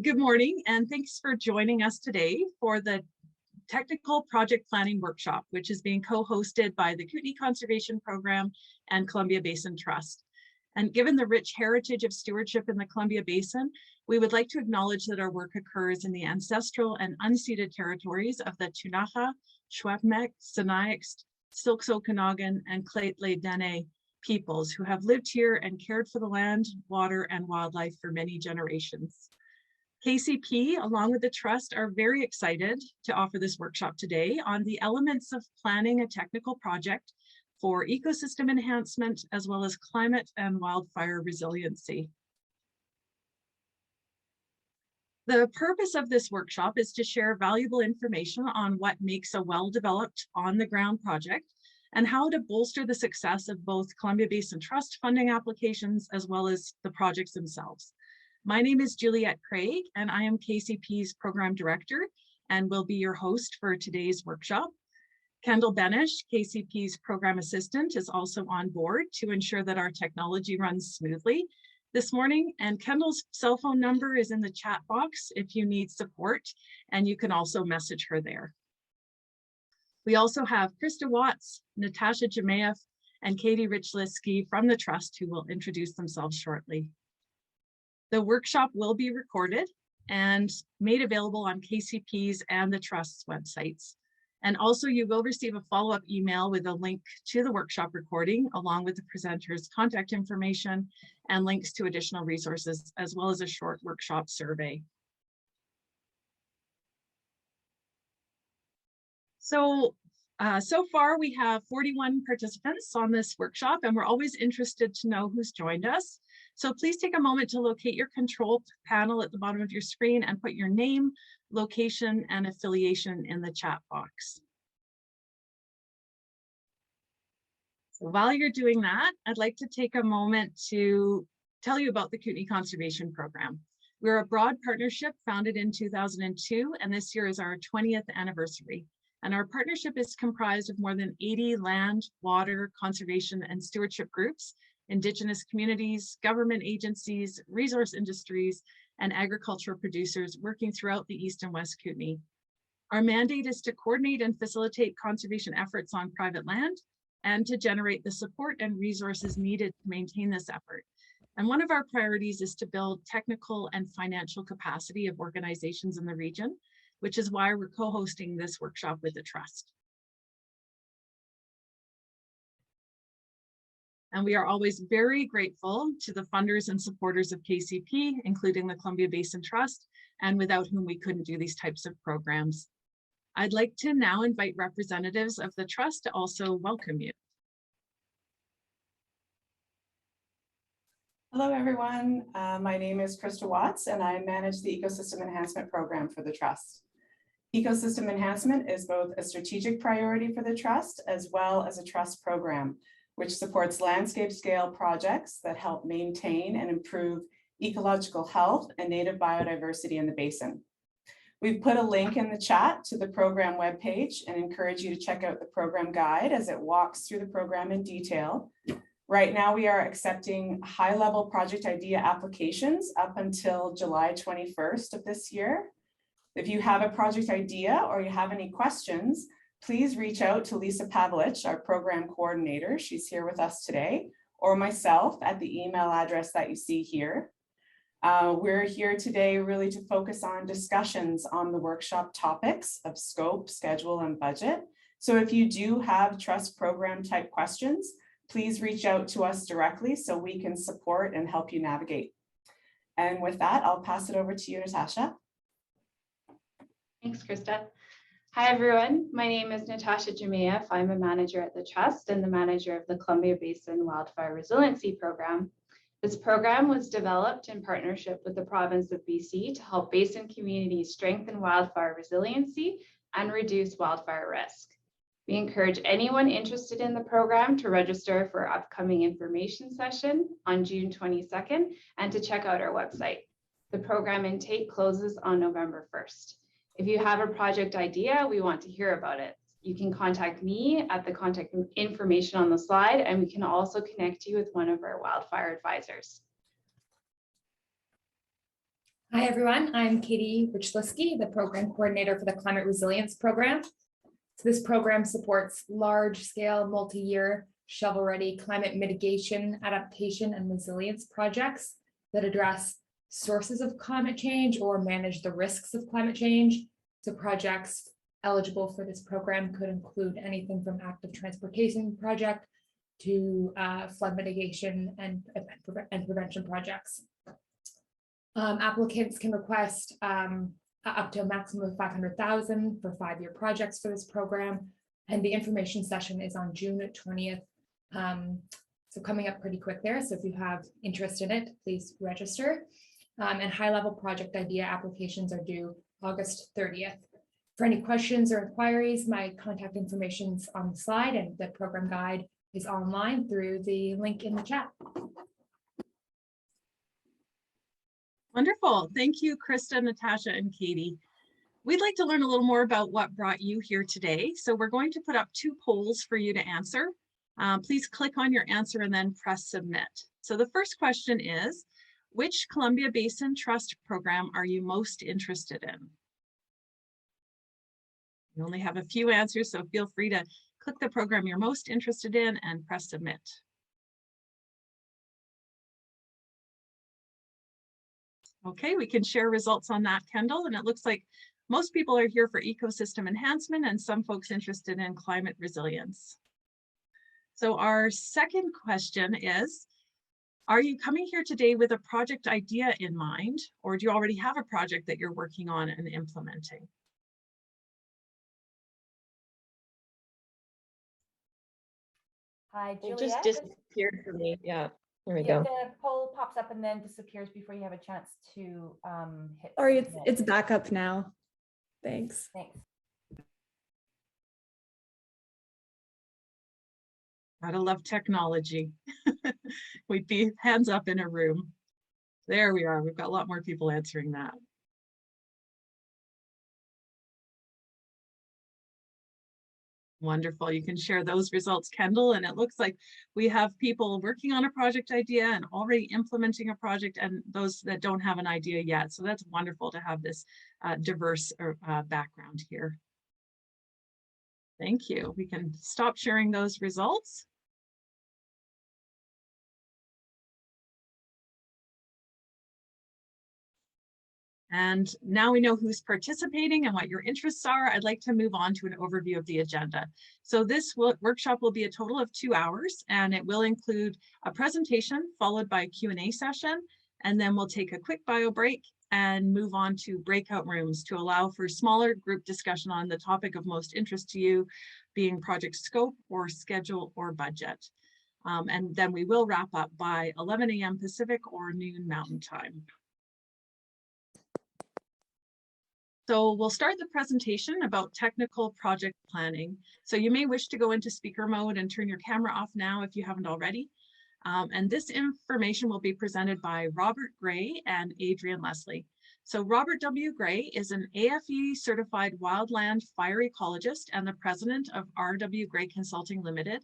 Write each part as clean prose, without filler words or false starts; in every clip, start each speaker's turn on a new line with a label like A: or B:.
A: Good morning, and thanks for joining us today for the Technical Project Planning Workshop, which is being co-hosted by the Kootenay Conservation Program and Columbia Basin Trust. And given the rich heritage of stewardship in the Columbia Basin, we would like to acknowledge that our work occurs in the ancestral and unceded territories of the Ktunaxa, Secwepemc, Sinixt, Silksokanagan, and Lheidli Dene peoples who have lived here and cared for the land, water, and wildlife for many generations. KCP, along with the Trust, are very excited to offer this workshop today on the elements of planning a technical project for ecosystem enhancement, as well as climate and wildfire resiliency. The purpose of this workshop is to share valuable information on what makes a well-developed on-the-ground project and how to bolster the success of both Columbia Basin Trust funding applications as well as the projects themselves. My name is Juliette Craig, and I am KCP's Program Director and will be your host for today's workshop. Kendall Benish, KCP's Program Assistant, is also on board to ensure that our technology runs smoothly this morning, and Kendall's cell phone number is in the chat box if you need support, and you can also message her there. We also have Krista Watts, Natasha Jemayeff, and Katie Richliski from the Trust who will introduce themselves shortly. The workshop will be recorded and made available on KCP's and the Trust's websites. And also you will receive a follow-up email with a link to the workshop recording, along with the presenter's contact information and links to additional resources, as well as a short workshop survey. So far we have 41 participants on this workshop, and we're always interested to know who's joined us. So please take a moment to locate your control panel at the bottom of your screen and put your name, location, and affiliation in the chat box. So while you're doing that, I'd like to take a moment to tell you about the Kootenay Conservation Program. We're a broad partnership founded in 2002, and this year is our 20th anniversary. And our partnership is comprised of more than 80 land, water, conservation, and stewardship groups, Indigenous communities, government agencies, resource industries, and agricultural producers working throughout the East and West Kootenay. Our mandate is to coordinate and facilitate conservation efforts on private land and to generate the support and resources needed to maintain this effort. And one of our priorities is to build technical and financial capacity of organizations in the region, which is why we're co-hosting this workshop with the Trust. And we are always very grateful to the funders and supporters of KCP, including the Columbia Basin Trust, and without whom we couldn't do these types of programs. I'd like to now invite representatives of the Trust to also welcome you.
B: Hello, everyone. My name is Krista Watts, and I manage the Ecosystem Enhancement Program for the Trust. Ecosystem enhancement is both a strategic priority for the Trust as well as a Trust program, which supports landscape scale projects that help maintain and improve ecological health and native biodiversity in the basin. We've put a link in the chat to the program webpage and encourage you to check out the program guide as it walks through the program in detail. Right now, we are accepting high-level project idea applications up until July 21st of this year. If you have a project idea or you have any questions, please reach out to Lisa Pavlich, our program coordinator. She's here with us today, or myself at the email address that you see here. We're here today really to focus on discussions on the workshop topics of scope, schedule, and budget. So if you do have Trust program type questions, please reach out to us directly so we can support and help you navigate. And with that, I'll pass it over to you, Natasha.
C: Thanks, Krista. Hi, everyone. My name is Natasha Jemayeff. I'm a manager at the Trust and the manager of the Columbia Basin Wildfire Resiliency Program. This program was developed in partnership with the province of BC to help basin communities strengthen wildfire resiliency and reduce wildfire risk. We encourage anyone interested in the program to register for our upcoming information session on June 22nd and to check out our website. The program intake closes on November 1st. If you have a project idea, we want to hear about it. You can contact me at the contact information on the slide, and we can also connect you with one of our wildfire advisors.
D: Hi, everyone. I'm Katie Richliski, the program coordinator for the Climate Resilience Program. So this program supports large-scale, multi-year, shovel-ready climate mitigation, adaptation, and resilience projects that address sources of climate change or manage the risks of climate change. So projects eligible for this program could include anything from active transportation project to flood mitigation and prevention projects. Applicants can request up to a maximum of $500,000 for 5-year projects for this program. And the information session is on June 20th. So coming up pretty quick there. So if you have interest in it, please register. And high-level project idea applications are due August 30th. For any questions or inquiries, my contact information is on the slide, and the program guide is online through the link in the chat.
A: Wonderful. Thank you, Krista, Natasha, and Katie. We'd like to learn a little more about what brought you here today. So we're going to put up 2 polls for you to answer. Please click on your answer and then press submit. So the first question is, which Columbia Basin Trust program are you most interested in? You only have a few answers, so feel free to click the program you're most interested in and press submit. Okay, we can share results on that, Kendall, and it looks like most people are here for ecosystem enhancement and some folks interested in climate resilience. So our second question is, are you coming here today with a project idea in mind, or do you already have a project that you're working on and implementing?
E: Hi, Juliet.
F: It just disappeared for me. Yeah, there we
E: Yeah,
F: go.
E: the poll pops up and then disappears before you have a chance to hit.
G: Sorry,
E: submit.
G: it's back up now. Thanks.
E: Thanks.
A: Gotta love technology. We'd be hands up in a room. There we are. We've got a lot more people answering that. Wonderful. You can share those results, Kendall, and it looks like we have people working on a project idea and already implementing a project, and those that don't have an idea yet. So that's wonderful to have this diverse background here. Thank you. We can stop sharing those results. And now we know who's participating and what your interests are. I'd like to move on to an overview of the agenda. So this workshop will be a total of 2 hours, and it will include a presentation followed by a Q&A session. And then we'll take a quick bio break and move on to breakout rooms to allow for smaller group discussion on the topic of most interest to you, being project scope or schedule or budget. And then we will wrap up by 11 a.m. Pacific or noon Mountain Time. So we'll start the presentation about technical project planning. So you may wish to go into speaker mode and turn your camera off now if you haven't already. And this information will be presented by Robert Gray and Adrian Leslie. So Robert W. Gray is an AFE certified wildland fire ecologist and the president of R.W. Gray Consulting Limited.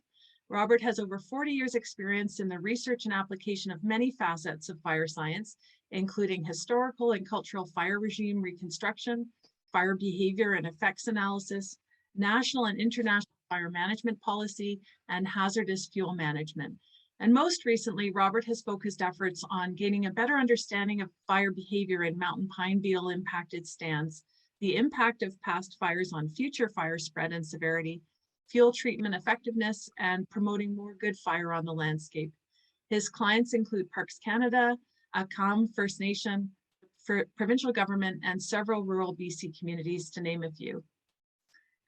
A: Robert has over 40 years experience in the research and application of many facets of fire science, including historical and cultural fire regime reconstruction, fire behavior and effects analysis, national and international fire management policy, and hazardous fuel management. And most recently, Robert has focused efforts on gaining a better understanding of fire behavior in mountain pine beetle impacted stands, the impact of past fires on future fire spread and severity, fuel treatment effectiveness, and promoting more good fire on the landscape. His clients include Parks Canada, Akam First Nation, provincial government, and several rural BC communities, to name a few.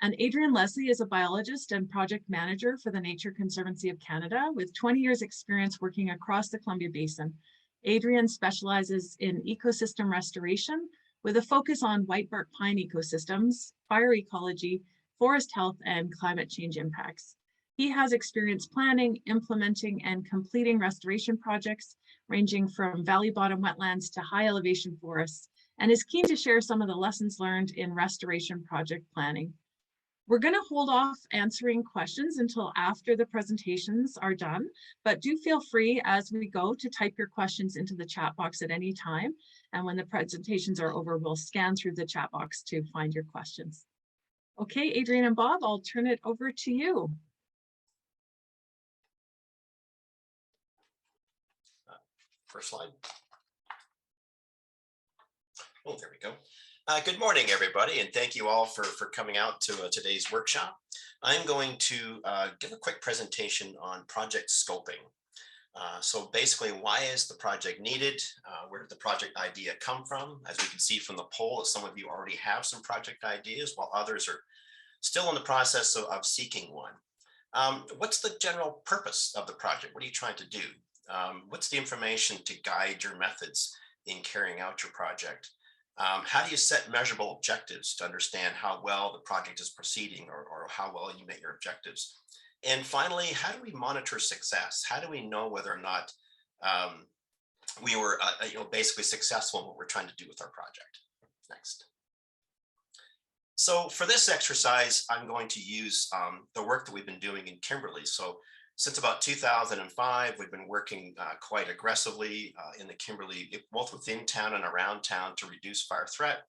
A: And Adrian Leslie is a biologist and project manager for the Nature Conservancy of Canada with 20 years experience working across the Columbia Basin. Adrian specializes in ecosystem restoration with a focus on whitebark pine ecosystems, fire ecology, forest health, and climate change impacts. He has experience planning, implementing, and completing restoration projects ranging from valley bottom wetlands to high elevation forests, and is keen to share some of the lessons learned in restoration project planning. We're going to hold off answering questions until after the presentations are done, but do feel free as we go to type your questions into the chat box at any time. And when the presentations are over, we'll scan through the chat box to find your questions. Okay, Adrienne and Bob, I'll turn it over to you.
H: First slide. Oh, there we go. Good morning, everybody, and thank you all for coming out to today's workshop. I'm going to give a quick presentation on project scoping. So basically, why is the project needed? Where did the project idea come from? As we can see from the poll, some of you already have some project ideas, while others are still in the process of seeking one. What's the general purpose of the project? What are you trying to do? What's the information to guide your methods in carrying out your project? How do you set measurable objectives to understand how well the project is proceeding or how well you met your objectives? And finally, how do we monitor success? How do we know whether or not we were basically successful in what we're trying to do with our project? Next. So for this exercise, I'm going to use the work that we've been doing in Kimberley. So since about 2005, we've been working quite aggressively in the Kimberley, both within town and around town, to reduce fire threat,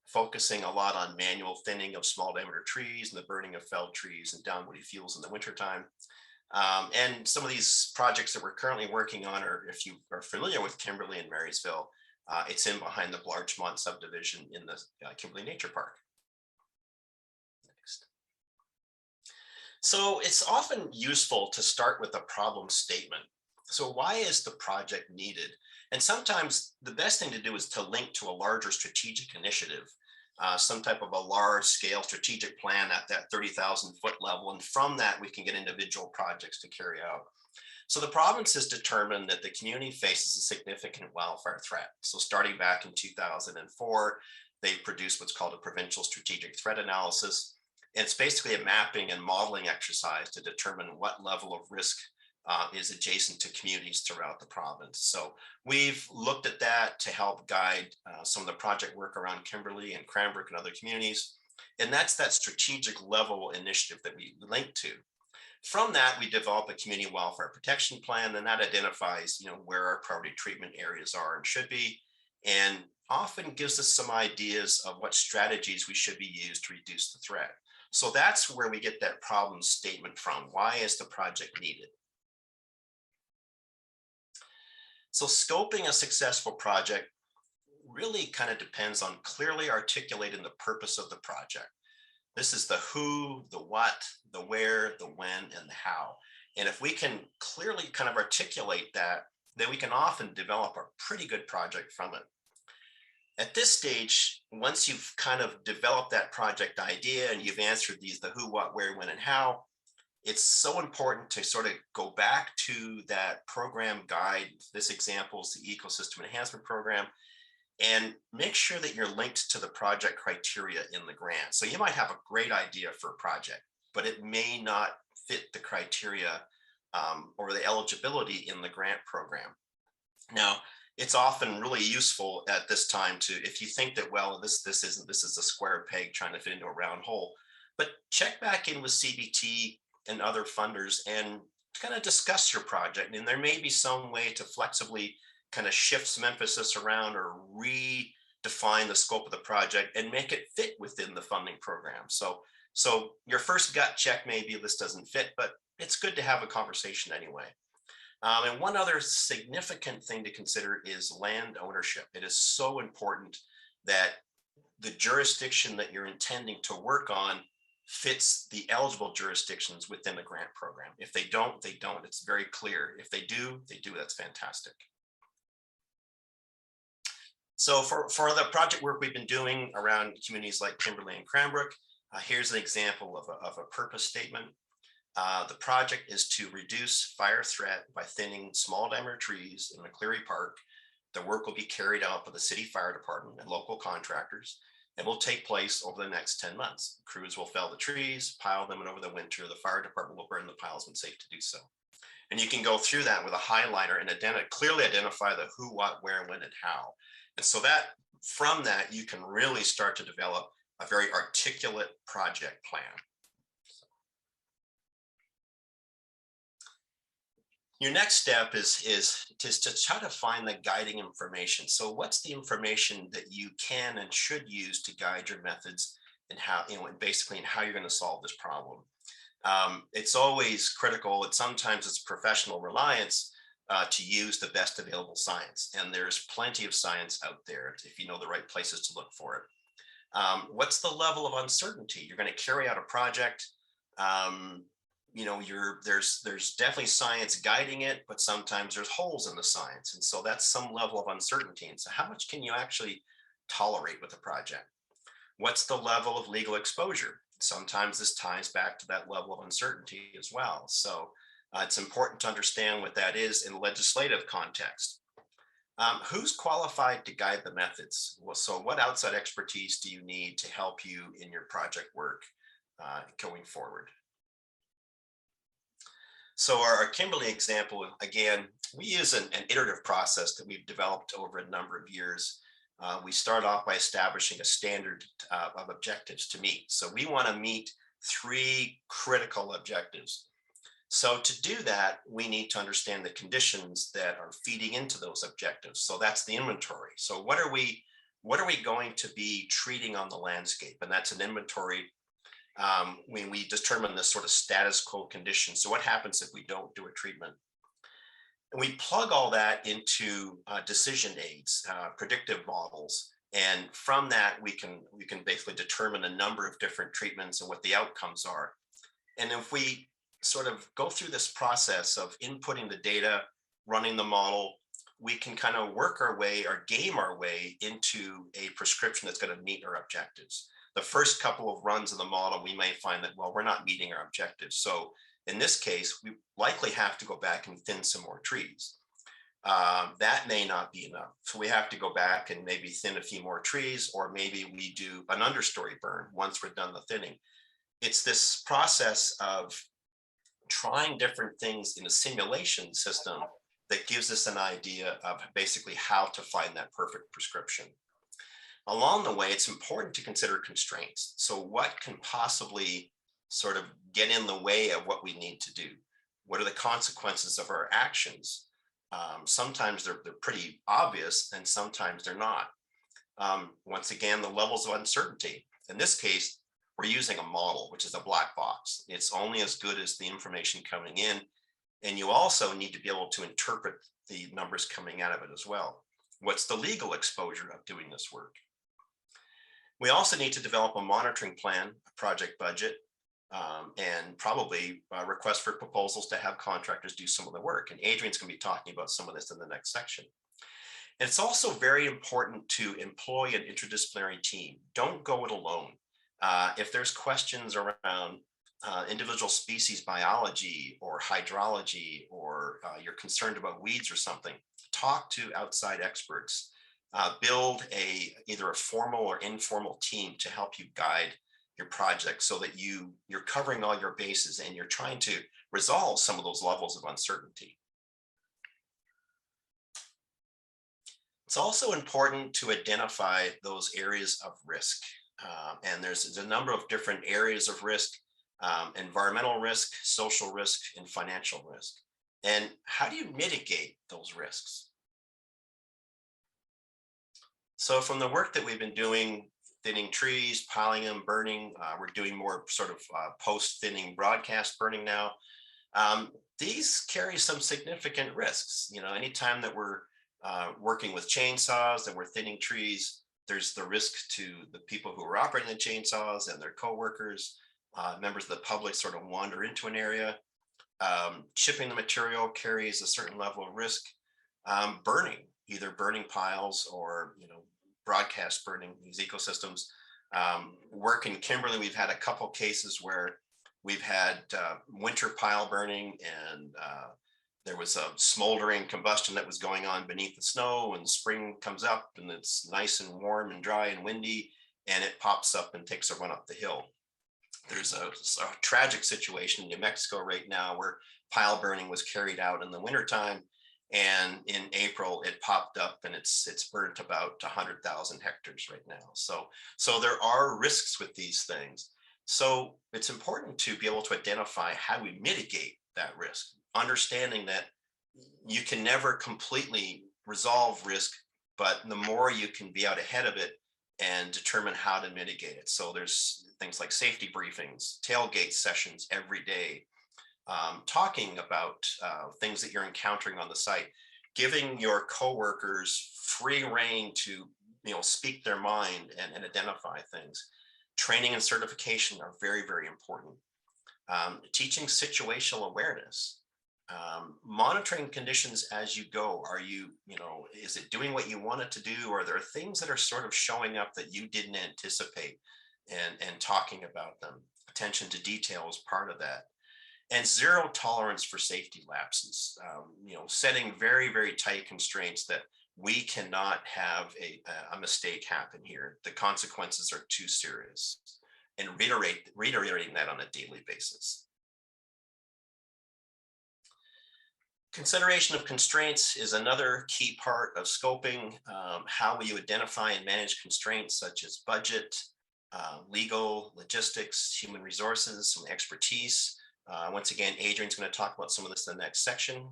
H: focusing a lot on manual thinning of small diameter trees and the burning of felled trees and downwoody fuels in the wintertime. And some of these projects that we're currently working on, or if you are familiar with Kimberley and Marysville, it's in behind the Larchmont subdivision in the Kimberley Nature Park. So it's often useful to start with a problem statement. So why is the project needed? And sometimes the best thing to do is to link to a larger strategic initiative, some type of a large scale strategic plan at that 30,000 foot level. And from that, we can get individual projects to carry out. So the province has determined that the community faces a significant wildfire threat. So starting back in 2004, they produced what's called a Provincial Strategic Threat Analysis. And it's basically a mapping and modeling exercise to determine what level of risk is adjacent to communities throughout the province. So we've looked at that to help guide some of the project work around Kimberley and Cranbrook and other communities. And that's that strategic level initiative that we link to. From that, we develop a community wildfire protection plan, and that identifies, where our priority treatment areas are and should be, and often gives us some ideas of what strategies we should be used to reduce the threat. So that's where we get that problem statement from. Why is the project needed? So scoping a successful project really kind of depends on clearly articulating the purpose of the project. This is the who, the what, the where, the when, and the how. And if we can clearly kind of articulate that, then we can often develop a pretty good project from it. At this stage, once you've kind of developed that project idea and you've answered these, the who, what, where, when, and how, it's so important to sort of go back to that program guide. This example is the Ecosystem Enhancement Program, and make sure that you're linked to the project criteria in the grant. So you might have a great idea for a project, but it may not fit the criteria or the eligibility in the grant program. Now, it's often really useful at this time to, if you think that, well, this is a square peg trying to fit into a round hole, but check back in with CBT and other funders and kind of discuss your project. And there may be some way to flexibly kind of shift some emphasis around or redefine the scope of the project and make it fit within the funding program. So your first gut check may be this doesn't fit, but it's good to have a conversation anyway. And one other significant thing to consider is land ownership. It is so important that the jurisdiction that you're intending to work on fits the eligible jurisdictions within the grant program. If they don't, they don't. It's very clear. If they do, they do. That's fantastic. So for the project work we've been doing around communities like Kimberley and Cranbrook, here's an example of a purpose statement. The project is to reduce fire threat by thinning small diameter trees in McCleary Park. The work will be carried out by the city fire department and local contractors and will take place over the next 10 months. Crews will fell the trees, pile them, and over the winter, the fire department will burn the piles when safe to do so. And you can go through that with a highlighter and clearly identify the who, what, where, when, and how. And so that from that, you can really start to develop a very articulate project plan. Your next step is to try to find the guiding information. So what's the information that you can and should use to guide your methods and how, and basically in how you're going to solve this problem. It's always critical that sometimes it's professional reliance to use the best available science. And there's plenty of science out there if you know the right places to look for it. What's the level of uncertainty? You're going to carry out a project. You know, there's definitely science guiding it, but sometimes there's holes in the science. And so that's some level of uncertainty. And so how much can you actually tolerate with a project? What's the level of legal exposure? Sometimes this ties back to that level of uncertainty as well. So it's important to understand what that is in legislative context. Who's qualified to guide the methods? Well, so what outside expertise do you need to help you in your project work going forward? So our Kimberley example, again, we use an iterative process that we've developed over a number of years. We start off by establishing a standard of objectives to meet. So we want to meet 3 critical objectives. So to do that, we need to understand the conditions that are feeding into those objectives. So that's the inventory. So what are we going to be treating on the landscape? And that's an inventory when we determine this sort of status quo condition. So what happens if we don't do a treatment? And we plug all that into decision aids, predictive models. And from that, we can basically determine a number of different treatments and what the outcomes are. And if we sort of go through this process of inputting the data, running the model, we can kind of work our way or game our way into a prescription that's going to meet our objectives. The first couple of runs of the model, we may find that, well, we're not meeting our objectives. So in this case, we likely have to go back and thin some more trees. That may not be enough. So we have to go back and maybe thin a few more trees, or maybe we do an understory burn once we're done the thinning. It's this process of trying different things in a simulation system that gives us an idea of basically how to find that perfect prescription. Along the way, it's important to consider constraints. So what can possibly sort of get in the way of what we need to do? What are the consequences of our actions? Sometimes they're pretty obvious and sometimes they're not. Once again, the levels of uncertainty. In this case, we're using a model, which is a black box. It's only as good as the information coming in. And you also need to be able to interpret the numbers coming out of it as well. What's the legal exposure of doing this work? We also need to develop a monitoring plan, a project budget, and probably request for proposals to have contractors do some of the work. And Adrian's going to be talking about some of this in the next section. And it's also very important to employ an interdisciplinary team. Don't go it alone. If there's questions around individual species biology or hydrology, or you're concerned about weeds or something, talk to outside experts. Build either a formal or informal team to help you guide your project so that you're covering all your bases and you're trying to resolve some of those levels of uncertainty. It's also important to identify those areas of risk. And there's a number of different areas of risk: environmental risk, social risk, and financial risk. And how do you mitigate those risks? So from the work that we've been doing, thinning trees, piling them, burning, we're doing more sort of post-thinning broadcast burning now. These carry some significant risks. You know, anytime that we're working with chainsaws, that we're thinning trees, there's the risk to the people who are operating the chainsaws and their co-workers. Members of the public sort of wander into an area. Chipping the material carries a certain level of risk. Burning, either burning piles or, you know, broadcast burning these ecosystems. Work in Kimberley, we've had a couple cases where we've had winter pile burning, and there was a smoldering combustion that was going on beneath the snow, and spring comes up and it's nice and warm and dry and windy, and it pops up and takes a run up the hill. There's a tragic situation in New Mexico right now where pile burning was carried out in the wintertime, And in April, it popped up and it's burnt about 100,000 hectares right now. So there are risks with these things. So it's important to be able to identify how we mitigate that risk, understanding that you can never completely resolve risk, but the more you can be out ahead of it and determine how to mitigate it. So there's things like safety briefings, tailgate sessions every day, talking about things that you're encountering on the site, giving your coworkers free rein to speak their mind and identify things. Training and certification are very, very important. Teaching situational awareness, monitoring conditions as you go. Are is it doing what you want it to do? Or are there things that are sort of showing up that you didn't anticipate, and talking about them? Attention to detail is part of that. And zero tolerance for safety lapses, setting very, very tight constraints that we cannot have a mistake happen here. The consequences are too serious, and reiterating that on a daily basis. Consideration of constraints is another key part of scoping. How will you identify and manage constraints such as budget, legal, logistics, human resources, some expertise. Once again, Adrian's going to talk about some of this in the next section.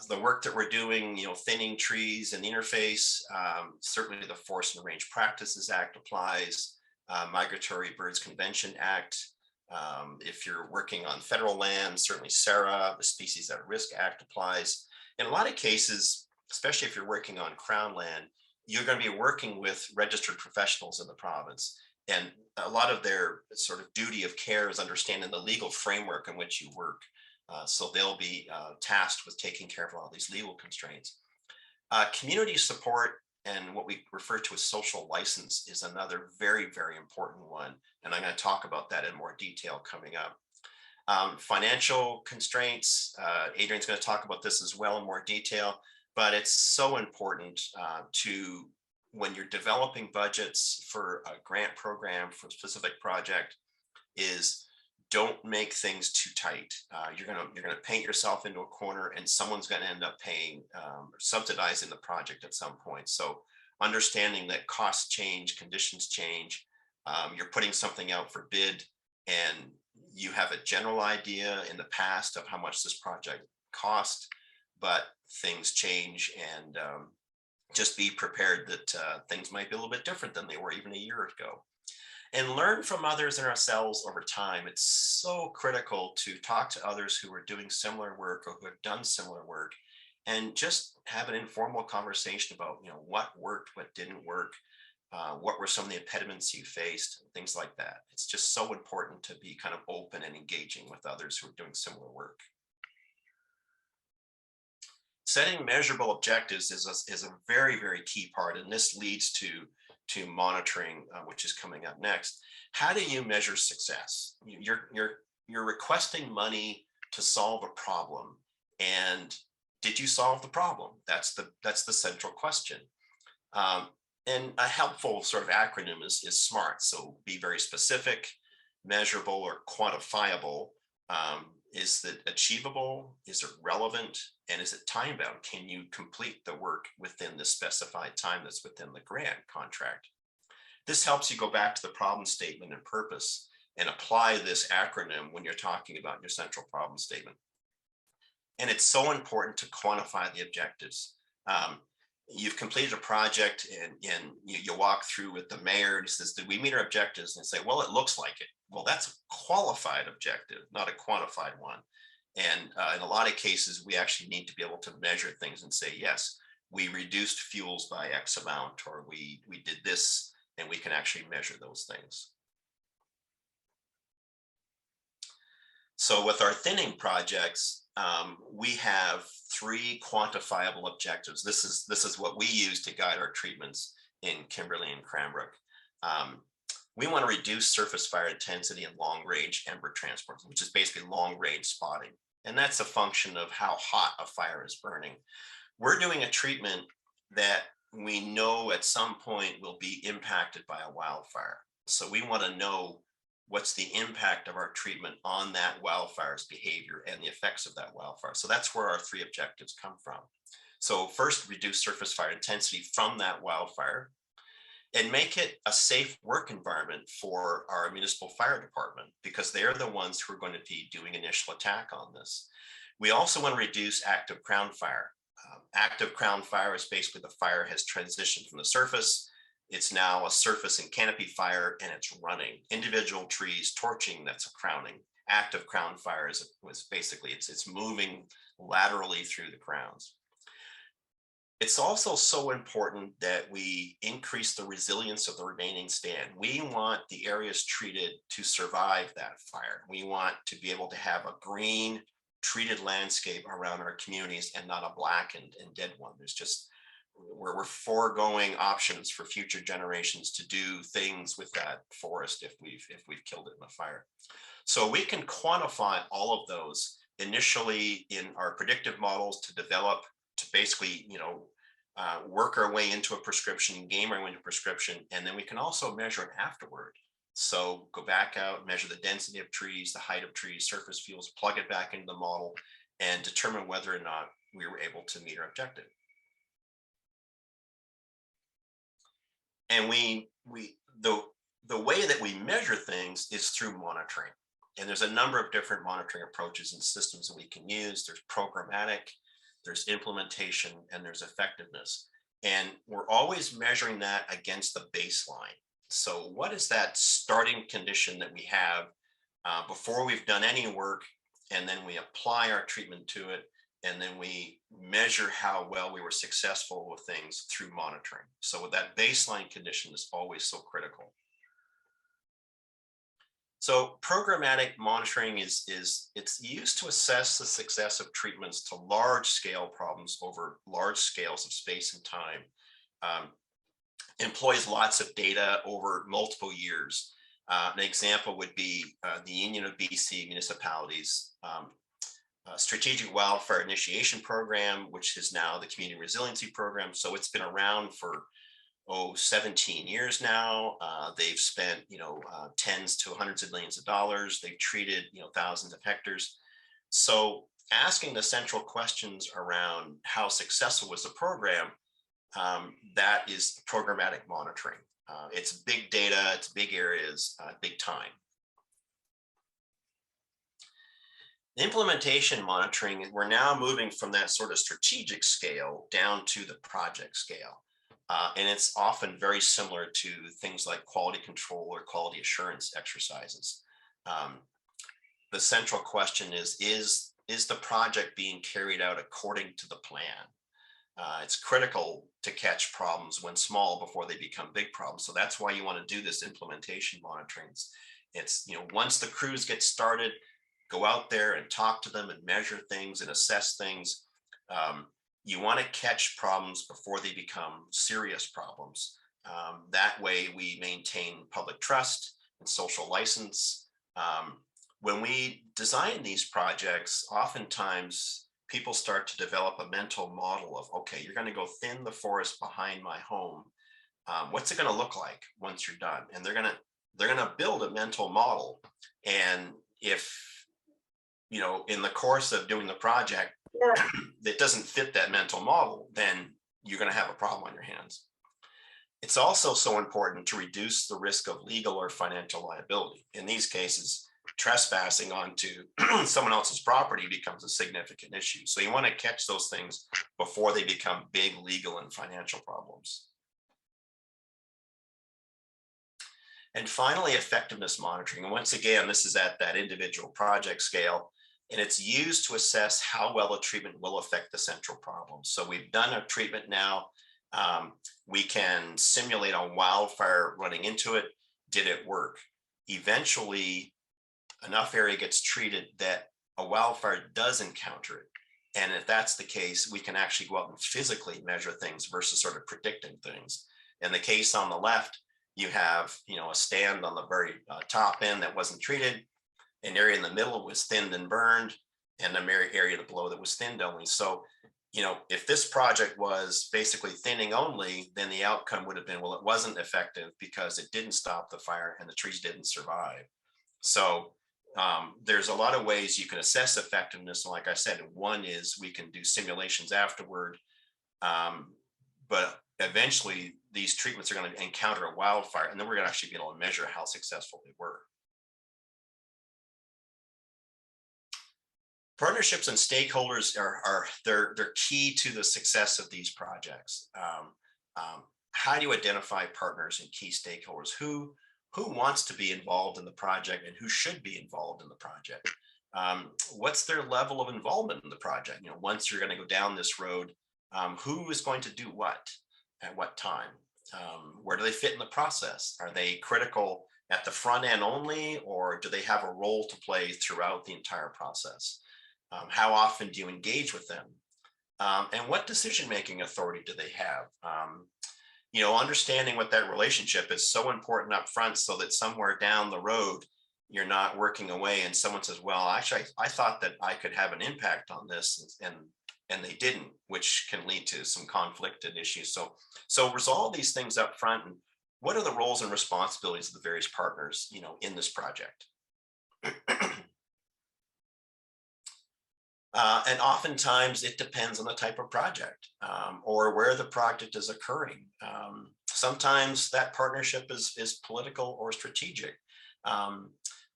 H: The work that we're doing, thinning trees and interface, certainly the Forest and Range Practices Act applies, Migratory Birds Convention Act. If you're working on federal land, certainly SARA, the Species at Risk Act applies. In a lot of cases, especially if you're working on Crown land, you're going to be working with registered professionals in the province. And a lot of their sort of duty of care is understanding the legal framework in which you work. So they'll be tasked with taking care of all these legal constraints. Community support and what we refer to as social license is another very, very important one. And I'm going to talk about that in more detail coming up. Financial constraints, Adrian's going to talk about this as well in more detail, but it's so important when you're developing budgets for a grant program for a specific project, is don't make things too tight. You're gonna paint yourself into a corner, and someone's going to end up paying subsidizing the project at some point. So understanding that costs change, conditions change. You're putting something out for bid, and you have a general idea in the past of how much this project cost, but things change, and just be prepared that things might be a little bit different than they were even a year ago. And learn from others and ourselves over time. It's so critical to talk to others who are doing similar work or who have done similar work, and just have an informal conversation about what worked, what didn't work, what were some of the impediments you faced, things like that. It's just so important to be kind of open and engaging with others who are doing similar work. Setting measurable objectives is a very, very key part, and this leads to monitoring, which is coming up next. How do you measure success? You're requesting money to solve a problem, and did you solve the problem? That's the central question. And a helpful sort of acronym is SMART. So be very specific, measurable, or quantifiable. Is it achievable? Is it relevant? And is it time bound? Can you complete the work within the specified time that's within the grant contract? This helps you go back to the problem statement and purpose and apply this acronym when you're talking about your central problem statement. And it's so important to quantify the objectives. You've completed a project, and you walk through with the mayor, and he says, did we meet our objectives? And say, well, it looks like it. Well, that's a qualified objective, not a quantified one. And in a lot of cases, we actually need to be able to measure things and say, yes, we reduced fuels by X amount, or we did this, and we can actually measure those things. So with our thinning projects, we have 3 quantifiable objectives. This is what we use to guide our treatments in Kimberley and Cranbrook. We want to reduce surface fire intensity and long-range ember transport, which is basically long-range spotting. And that's a function of how hot a fire is burning. We're doing a treatment that we know at some point will be impacted by a wildfire. So we want to know what's the impact of our treatment on that wildfire's behavior and the effects of that wildfire. So that's where our 3 objectives come from. So first, reduce surface fire intensity from that wildfire and make it a safe work environment for our municipal fire department, because they're the ones who are going to be doing initial attack on this. We also want to reduce active crown fire. Active crown fire is basically the fire has transitioned from the surface. It's now a surface and canopy fire, and it's running. Individual trees torching, that's a crowning. Active crown fire was basically, it's moving laterally through the crowns. It's also so important that we increase the resilience of the remaining stand. We want the areas treated to survive that fire. We want to be able to have a green treated landscape around our communities and not a blackened and dead one. There's just, we're foregoing options for future generations to do things with that forest if we've killed it in a fire. So we can quantify all of those initially in our predictive models to develop, to basically, work our way into a prescription, game our way into a prescription, and then we can also measure it afterward. So go back out, measure the density of trees, the height of trees, surface fields, plug it back into the model, and determine whether or not we were able to meet our objective. And the way that we measure things is through monitoring. And there's a number of different monitoring approaches and systems that we can use. There's programmatic, there's implementation, and there's effectiveness. And we're always measuring that against the baseline. So what is that starting condition that we have before we've done any work, and then we apply our treatment to it, and then we measure how well we were successful with things through monitoring. So that baseline condition is always so critical. So programmatic monitoring it's used to assess the success of treatments to large scale problems over large scales of space and time. Employs lots of data over multiple years. An example would be the Union of BC Municipalities Strategic Wildfire Initiation Program, which is now the Community Resiliency Program. So it's been around for 17 years now. They've spent tens to hundreds of millions of dollars. They've treated thousands of hectares. So asking the central questions around how successful was the program, that is programmatic monitoring. It's big data, it's big areas, big time. Implementation monitoring, we're now moving from that sort of strategic scale down to the project scale. And it's often very similar to things like quality control or quality assurance exercises. The central question is the project being carried out according to the plan? It's critical to catch problems when small before they become big problems. So that's why you want to do this implementation monitoring. It's once the crews get started, go out there and talk to them and measure things and assess things. You want to catch problems before they become serious problems. That way we maintain public trust and social license. When we design these projects, oftentimes people start to develop a mental model of, okay, you're going to go thin the forest behind my home. What's it going to look like once you're done? And they're going to build a mental model. And if in the course of doing the project, that doesn't fit that mental model, then you're going to have a problem on your hands. It's also so important to reduce the risk of legal or financial liability. In these cases, trespassing onto someone else's property becomes a significant issue. So you want to catch those things before they become big legal and financial problems. And finally, effectiveness monitoring. And once again, this is at that individual project scale, and it's used to assess how well a treatment will affect the central problem. So we've done a treatment now. We can simulate a wildfire running into it. Did it work? Eventually, enough area gets treated that a wildfire does encounter it. And if that's the case, we can actually go out and physically measure things versus sort of predicting things. In the case on the left, you have a stand on the very top end that wasn't treated. An area in the middle was thinned and burned, and the area below that was thinned only. So, if this project was basically thinning only, then the outcome would have been, well, it wasn't effective because it didn't stop the fire and the trees didn't survive. So there's a lot of ways you can assess effectiveness. And like I said, one is we can do simulations afterward. But eventually these treatments are going to encounter a wildfire, and then we're going to actually be able to measure how successful they were. Partnerships and stakeholders they're key to the success of these projects. How do you identify partners and key stakeholders? Who wants to be involved in the project and who should be involved in the project? What's their level of involvement in the project? You know, once you're going to go down this road, who is going to do what at what time? Where do they fit in the process? Are they critical at the front end only, or do they have a role to play throughout the entire process? How often do you engage with them? And what decision-making authority do they have? You know, understanding what that relationship is so important up front, so that somewhere down the road, you're not working away and someone says, well, actually, I thought that I could have an impact on this, and they didn't, which can lead to some conflict and issues. So resolve these things up front. And what are the roles and responsibilities of the various partners, you know, in this project? And oftentimes it depends on the type of project or where the project is occurring. Sometimes that partnership is political or strategic.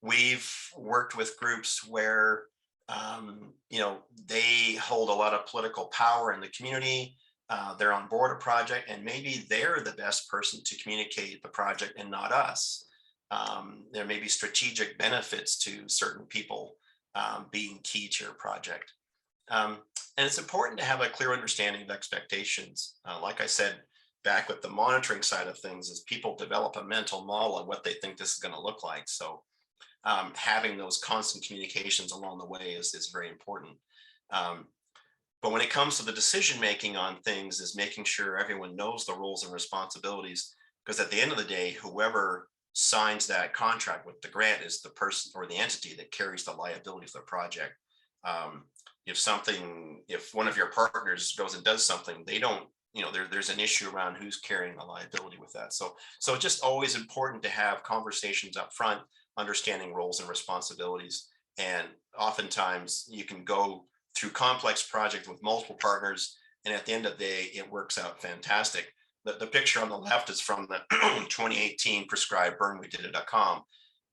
H: We've worked with groups where you know, they hold a lot of political power in the community. They're on board a project, and maybe they're the best person to communicate the project and not us. There may be strategic benefits to certain people being key to your project. And it's important to have a clear understanding of expectations. Like I said, back with the monitoring side of things, is people develop a mental model of what they think this is going to look like. So having those constant communications along the way is very important. But when it comes to the decision-making on things, is making sure everyone knows the roles and responsibilities, because at the end of the day, whoever signs that contract with the grant is the person or the entity that carries the liability for the project. If one of your partners goes and does something, they don't, you know, there's an issue around who's carrying the liability with that. So it's just always important to have conversations up front, understanding roles and responsibilities. And oftentimes you can go through complex projects with multiple partners, and at the end of the day, it works out fantastic. The picture on the left is from the 2018 prescribed burn we did at .com,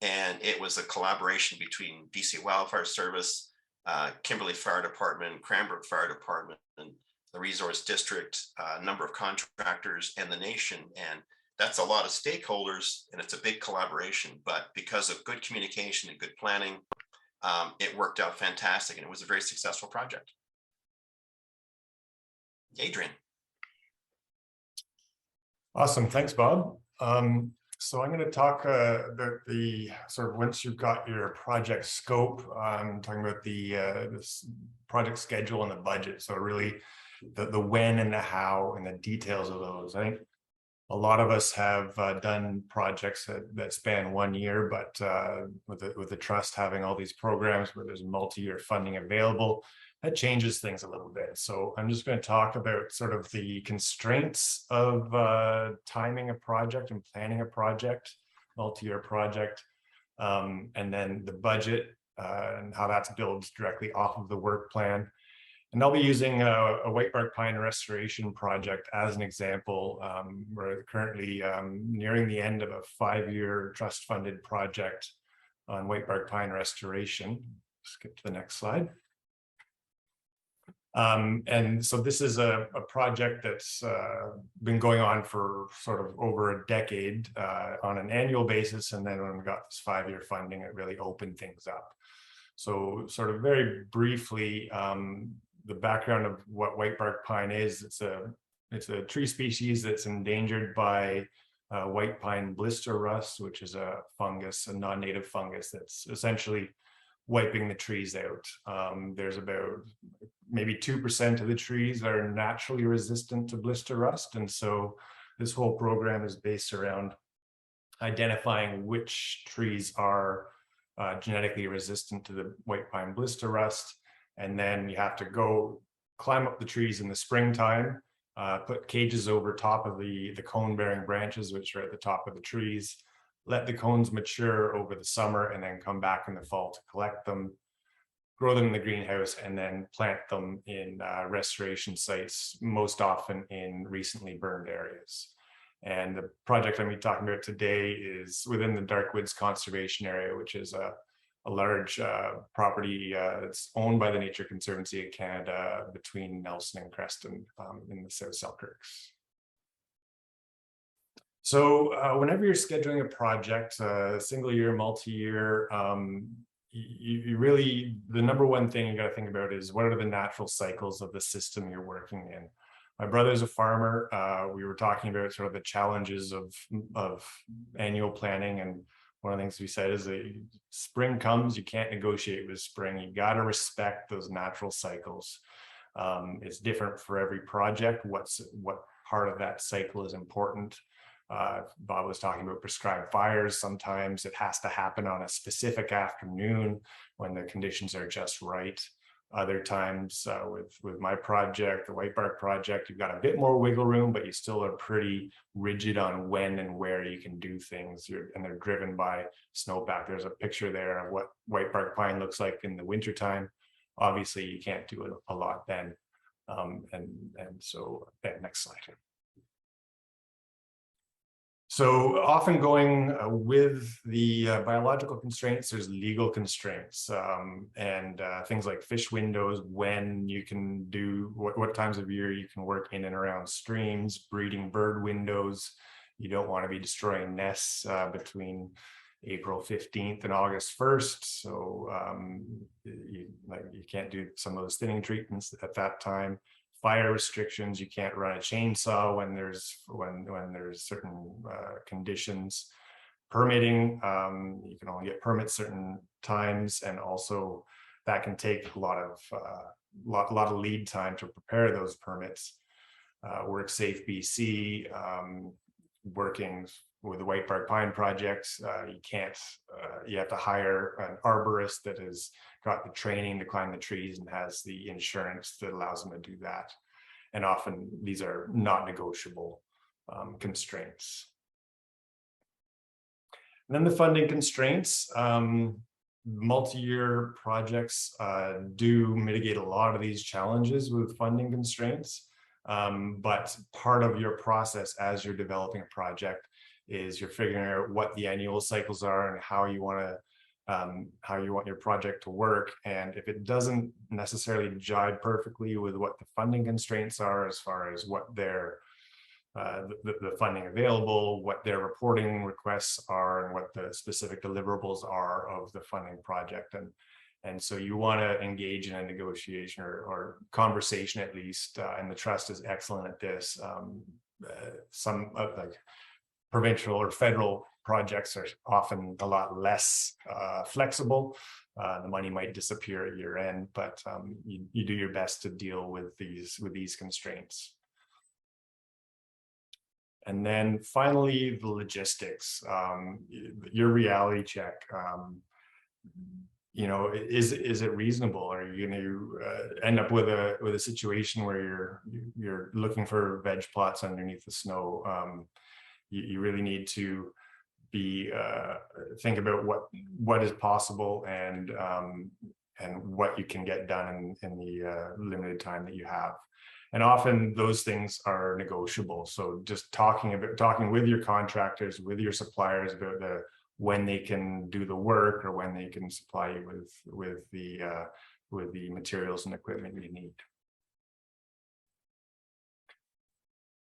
H: and it was a collaboration between BC Wildfire Service, Kimberley Fire Department, Cranbrook Fire Department, and the Resource District, a number of contractors, and the nation. And that's a lot of stakeholders, and it's a big collaboration. But because of good communication and good planning, it worked out fantastic, and it was a very successful project. Adrian.
I: Awesome, thanks, Bob. So I'm going to talk about the sort of, once you've got your project scope, I'm talking about the this project schedule and the budget. So really the when and the how and the details of those. I think a lot of us have done projects that span 1 year, but with the trust having all these programs where there's multi-year funding available, that changes things a little bit. So I'm just going to talk about sort of the constraints of timing a project and planning a project, multi-year project, and then the budget and how that's built directly off of the work plan. And I'll be using a Whitebark pine restoration project as an example. We're currently nearing the end of a 5-year trust-funded project on Whitebark pine restoration. Skip to the next slide. And so this is a project that's been going on for sort of over a decade on an annual basis. And then when we got this 5-year funding, it really opened things up. So sort of very briefly, the background of what whitebark pine is, it's a tree species that's endangered by white pine blister rust, which is a fungus, a non-native fungus that's essentially wiping the trees out. There's about maybe 2% of the trees that are naturally resistant to blister rust. And so this whole program is based around identifying which trees are genetically resistant to the white pine blister rust. And then you have to go climb up the trees in the springtime, put cages over top of the cone-bearing branches, which are at the top of the trees, let the cones mature over the summer, and then come back in the fall to collect them, grow them in the greenhouse, and then plant them in restoration sites, most often in recently burned areas. And the project I'm talking about today is within the Darkwoods Conservation Area, which is a large property that's owned by the Nature Conservancy of Canada between Nelson and Creston in the South Selkirks. So whenever you're scheduling a project, single year, multi-year, you really, the number one thing you got to think about is what are the natural cycles of the system you're working in. My brother's a farmer. We were talking about sort of the challenges of annual planning, and one of the things we said is that spring comes, you can't negotiate with spring. You got to respect those natural cycles. It's different for every project. What part of that cycle is important? Bob was talking about prescribed fires. Sometimes it has to happen on a specific afternoon when the conditions are just right. Other times with my project, the Whitebark project, you've got a bit more wiggle room, but you still are pretty rigid on when and where you can do things. And they're driven by snowpack. There's a picture there of what Whitebark pine looks like in the wintertime. Obviously, you can't do a lot then. So next slide. So often going with the biological constraints, there's legal constraints and things like fish windows, when you can do, what times of year you can work in and around streams, breeding bird windows. You don't want to be destroying nests between April 15th and August 1st. So you can't do some of those thinning treatments at that time. Fire restrictions, you can't run a chainsaw when there's certain conditions. Permitting, you can only get permits certain times, and also that can take a lot of lead time to prepare those permits. WorkSafe BC, working with the Whitebark Pine projects, you have to hire an arborist that has got the training to climb the trees and has the insurance that allows them to do that. And often these are not negotiable constraints. And then the funding constraints, multi-year projects do mitigate a lot of these challenges with funding constraints. But part of your process as you're developing a project is you're figuring out what the annual cycles are and how you want your project to work. And if it doesn't necessarily jive perfectly with what the funding constraints are, as far as what their the funding available, what their reporting requests are, and what the specific deliverables are of the funding project, and so you want to engage in a negotiation or conversation at least, and the trust is excellent at this. Some like provincial or federal projects are often a lot less flexible. The money might disappear at year end, but you do your best to deal with these constraints. And then finally, the logistics, your reality check. Is it reasonable? Are you going to end up with a situation where you're looking for veg plots underneath the snow? You really need to think about what is possible and what you can get done in the limited time that you have. And often those things are negotiable. So just talking with your contractors, with your suppliers about when they can do the work or when they can supply you with the materials and equipment you need.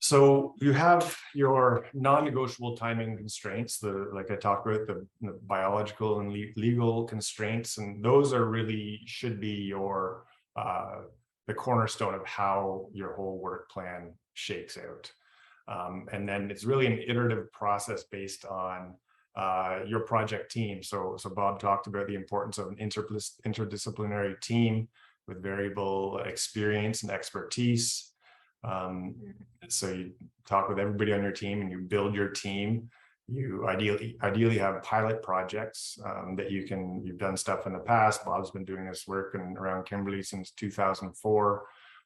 I: So you have your non-negotiable timing constraints, like I talked about, the biological and legal constraints, and those should be the cornerstone of how your whole work plan shakes out. And then it's really an iterative process based on your project team. So Bob talked about the importance of an interdisciplinary team with variable experience and expertise. So you talk with everybody on your team and you build your team. You ideally have pilot projects that you've done stuff in the past. Bob's been doing this work around Kimberley since 2004.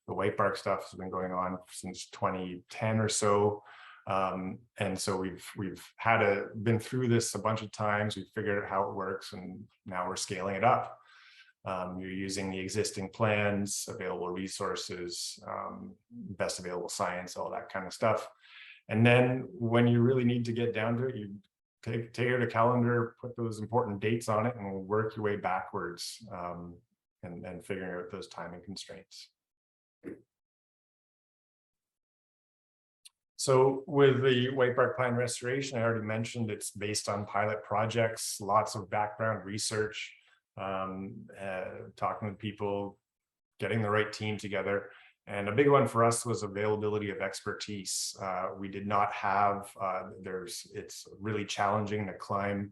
I: The Whitebark stuff has been going on since 2010 or so. And so we've been through this a bunch of times. We've figured out how it works, and now we're scaling it up. You're using the existing plans, available resources, best available science, all that kind of stuff. And then when you really need to get down to it, you take out a calendar, put those important dates on it, and work your way backwards, and figuring out those timing constraints. So with the Whitebark pine restoration, I already mentioned it's based on pilot projects, lots of background research, talking with people, getting the right team together. And a big one for us was availability of expertise. We did not have, it's really challenging to climb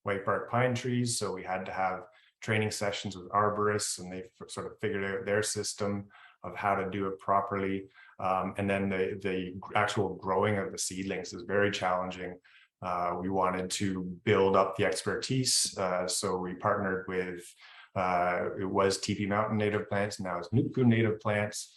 I: whitebark pine trees. So we had to have training sessions with arborists, and they sort of figured out their system of how to do it properly. And then the actual growing of the seedlings is very challenging. We wanted to build up the expertise. So we partnered with, it was TP Mountain native plants, now it's Nuku native plants.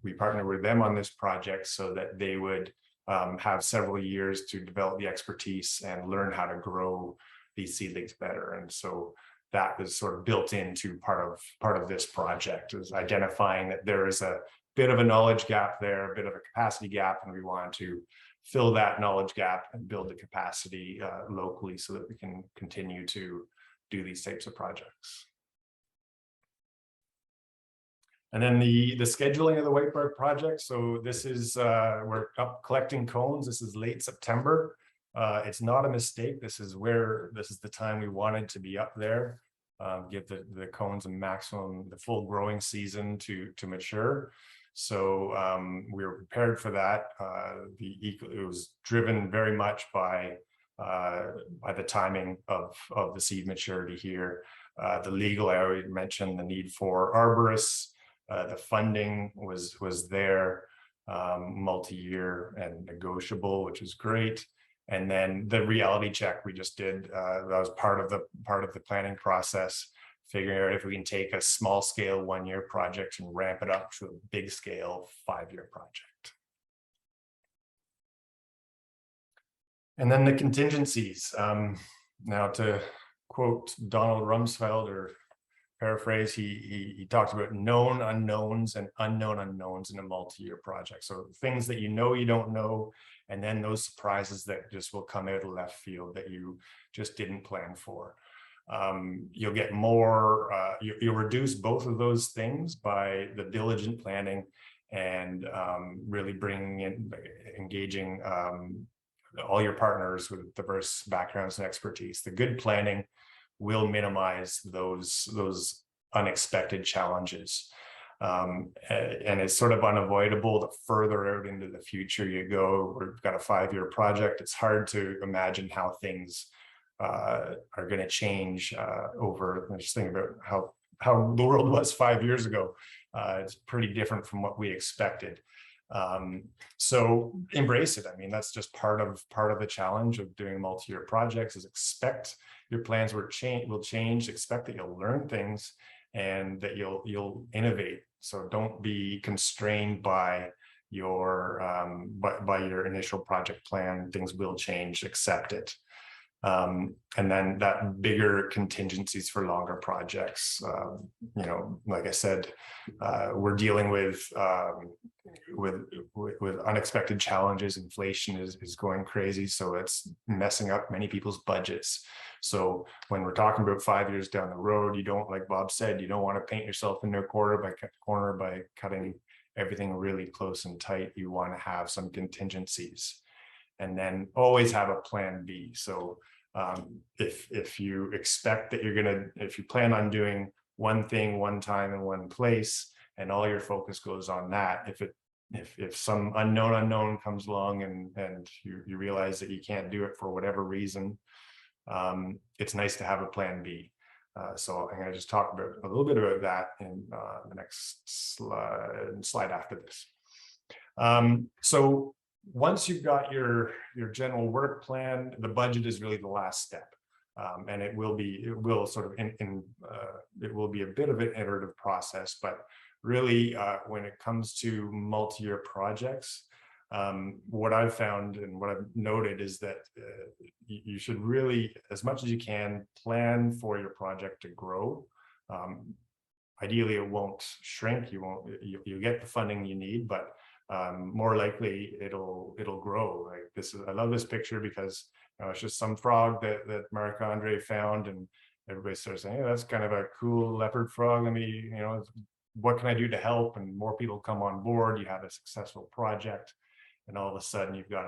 I: We partnered with them on this project so that they would have several years to develop the expertise and learn how to grow these seedlings better. And so that was sort of built into part of this project, is identifying that there is a bit of a knowledge gap there, a bit of a capacity gap, and we want to fill that knowledge gap and build the capacity locally so that we can continue to do these types of projects. And then the scheduling of the Whitebark project. So this is, we're up collecting cones. This is late September. It's not a mistake. This is the time we wanted to be up there, give the cones a maximum, the full growing season to mature. So we were prepared for that. It was driven very much by the timing of the seed maturity here. The legal, I already mentioned the need for arborists. The funding was there, multi-year and negotiable, which is great. And then the reality check we just did, that was part of the planning process, figuring out if we can take a small scale 1-year project and ramp it up to a big scale 5-year project. And then the contingencies. Now, to quote Donald Rumsfeld, or paraphrase, he talked about known unknowns and unknown unknowns in a multi-year project. So things that you don't know, and then those surprises that just will come out of left field that you just didn't plan for. You'll get more, you'll reduce both of those things by the diligent planning and really bringing in, engaging all your partners with diverse backgrounds and expertise. The good planning will minimize those unexpected challenges. And it's sort of unavoidable the further out into the future you go. We've got a 5-year project. It's hard to imagine how things are going to change over. Just think about how the world was 5 years ago. It's pretty different from what we expected. So embrace it. I mean, that's just part of the challenge of doing multi-year projects, is expect your plans will change, expect that you'll learn things and that you'll innovate. So don't be constrained by your initial project plan. Things will change, accept it. And then that bigger contingencies for longer projects. Like I said, we're dealing with unexpected challenges. Inflation is going crazy, so it's messing up many people's budgets. So when we're talking about 5 years down the road, you don't, like Bob said, you don't want to paint yourself into a corner by cutting everything really close and tight. You want to have some contingencies, and then always have a plan B. So if you expect that if you plan on doing one thing one time in one place, and all your focus goes on that, if some unknown comes along and you realize that you can't do it for whatever reason, it's nice to have a plan B. So I'm going to just talk about a little bit about that in the next slide after this. So once you've got your general work plan, the budget is really the last step. And it will be a bit of an iterative process, but really when it comes to multi-year projects, What I've found and what I've noted is that you should really, as much as you can, plan for your project to grow. Ideally, it won't shrink. You'll get the funding you need, but more likely it'll grow. Like this is, I love this picture because it's just some frog that Marc-Andre found, and everybody starts saying, hey, that's kind of a cool leopard frog. Let me, what can I do to help? And more people come on board. You have a successful project, and all of a sudden you've got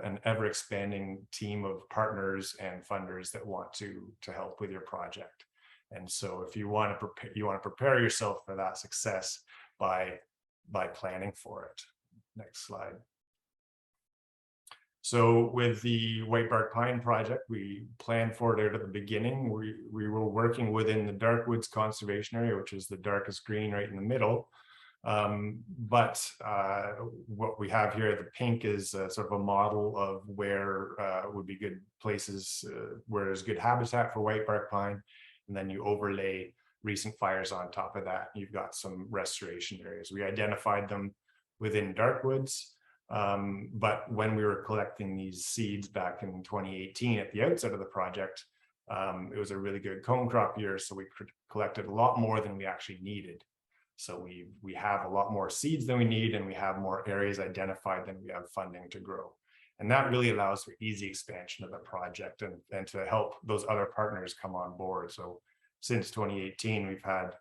I: an ever expanding team of partners and funders that want to help with your project. And so if you want to prepare yourself for that success by planning for it. Next slide. So with the Whitebark Pine project, we planned for it out at the beginning. We were working within the Dark Woods Conservation Area, which is the darkest green right in the middle. But what we have here, the pink, is sort of a model of where would be good places where there's good habitat for whitebark pine. And then you overlay recent fires on top of that. You've got some restoration areas. We identified them within Dark Woods. But when we were collecting these seeds back in 2018 at the outset of the project, it was a really good cone crop year. So we collected a lot more than we actually needed. So we have a lot more seeds than we need, and we have more areas identified than we have funding to grow. And that really allows for easy expansion of the project and to help those other partners come on board. So since 2018, we've had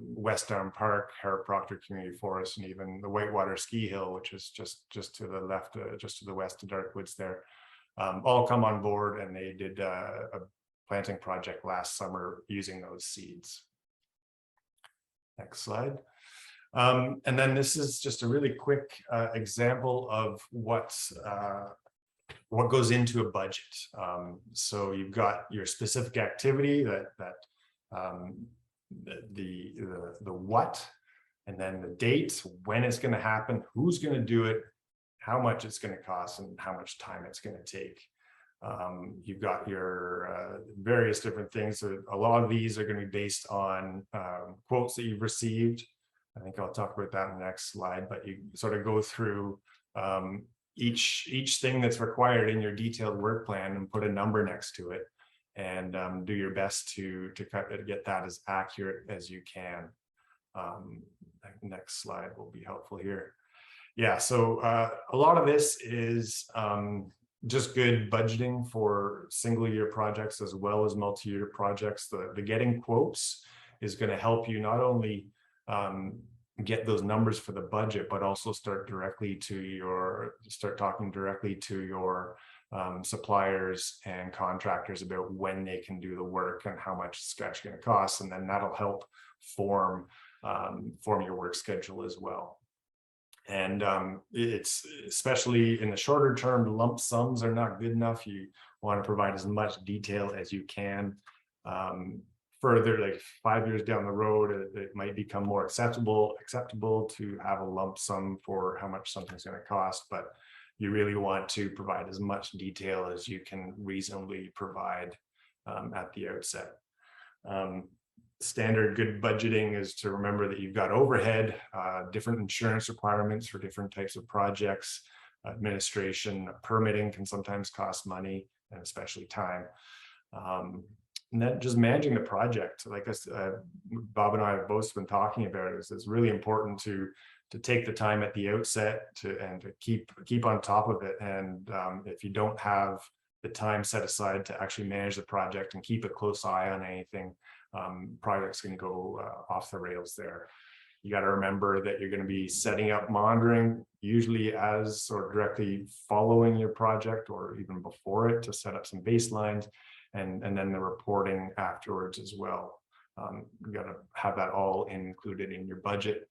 I: West Arm Park, Harrop Proctor Community Forest, and even the Whitewater Ski Hill, which is just to the left, just to the west of Dark Woods there, all come on board, and they did a planting project last summer using those seeds. Next slide. And then this is just a really quick example of what goes into a budget. So you've got your specific activity, the what, and then the date, when it's going to happen, who's going to do it, how much it's going to cost, and how much time it's going to take. You've got your various different things. So a lot of these are going to be based on quotes that you've received. I think I'll talk about that in the next slide, but you sort of go through each thing that's required in your detailed work plan and put a number next to it, and do your best to get that as accurate as you can. Next slide will be helpful here. Yeah, so a lot of this is just good budgeting for single year projects as well as multi-year projects. The getting quotes is going to help you not only get those numbers for the budget, but also start talking directly to your suppliers and contractors about when they can do the work and how much it's actually going to cost, and then that'll help form your work schedule as well. And it's especially in the shorter term, lump sums are not good enough. You want to provide as much detail as you can. Further, like 5 years down the road, it might become more acceptable to have a lump sum for how much something's going to cost, but you really want to provide as much detail as you can reasonably provide at the outset. Standard good budgeting is to remember that you've got overhead, different insurance requirements for different types of projects, administration, permitting can sometimes cost money, and especially time. And then just managing the project, like Bob and I have both been talking about, it's really important to take the time at the outset and to keep on top of it. And if you don't have the time set aside to actually manage the project and keep a close eye on anything, projects can go off the rails there. You got to remember that you're going to be setting up monitoring usually as or directly following your project or even before it to set up some baselines, and then the reporting afterwards as well. You got to have that all included in your budget.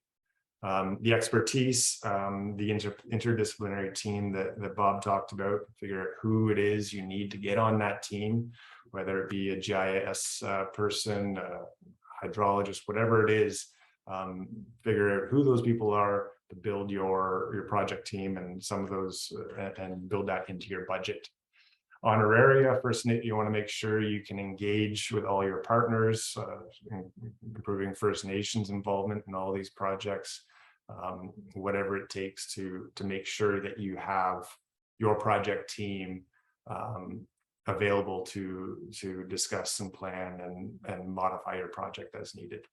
I: The expertise, the interdisciplinary team that Bob talked about, figure out who it is you need to get on that team, whether it be a GIS person, a hydrologist, whatever it is, figure out who those people are to build your project team and some of those and build that into your budget. Honoraria, first, you want to make sure you can engage with all your partners, improving First Nations involvement in all these projects. whatever it takes to make sure that you have your project team available to discuss and plan and modify your project as needed.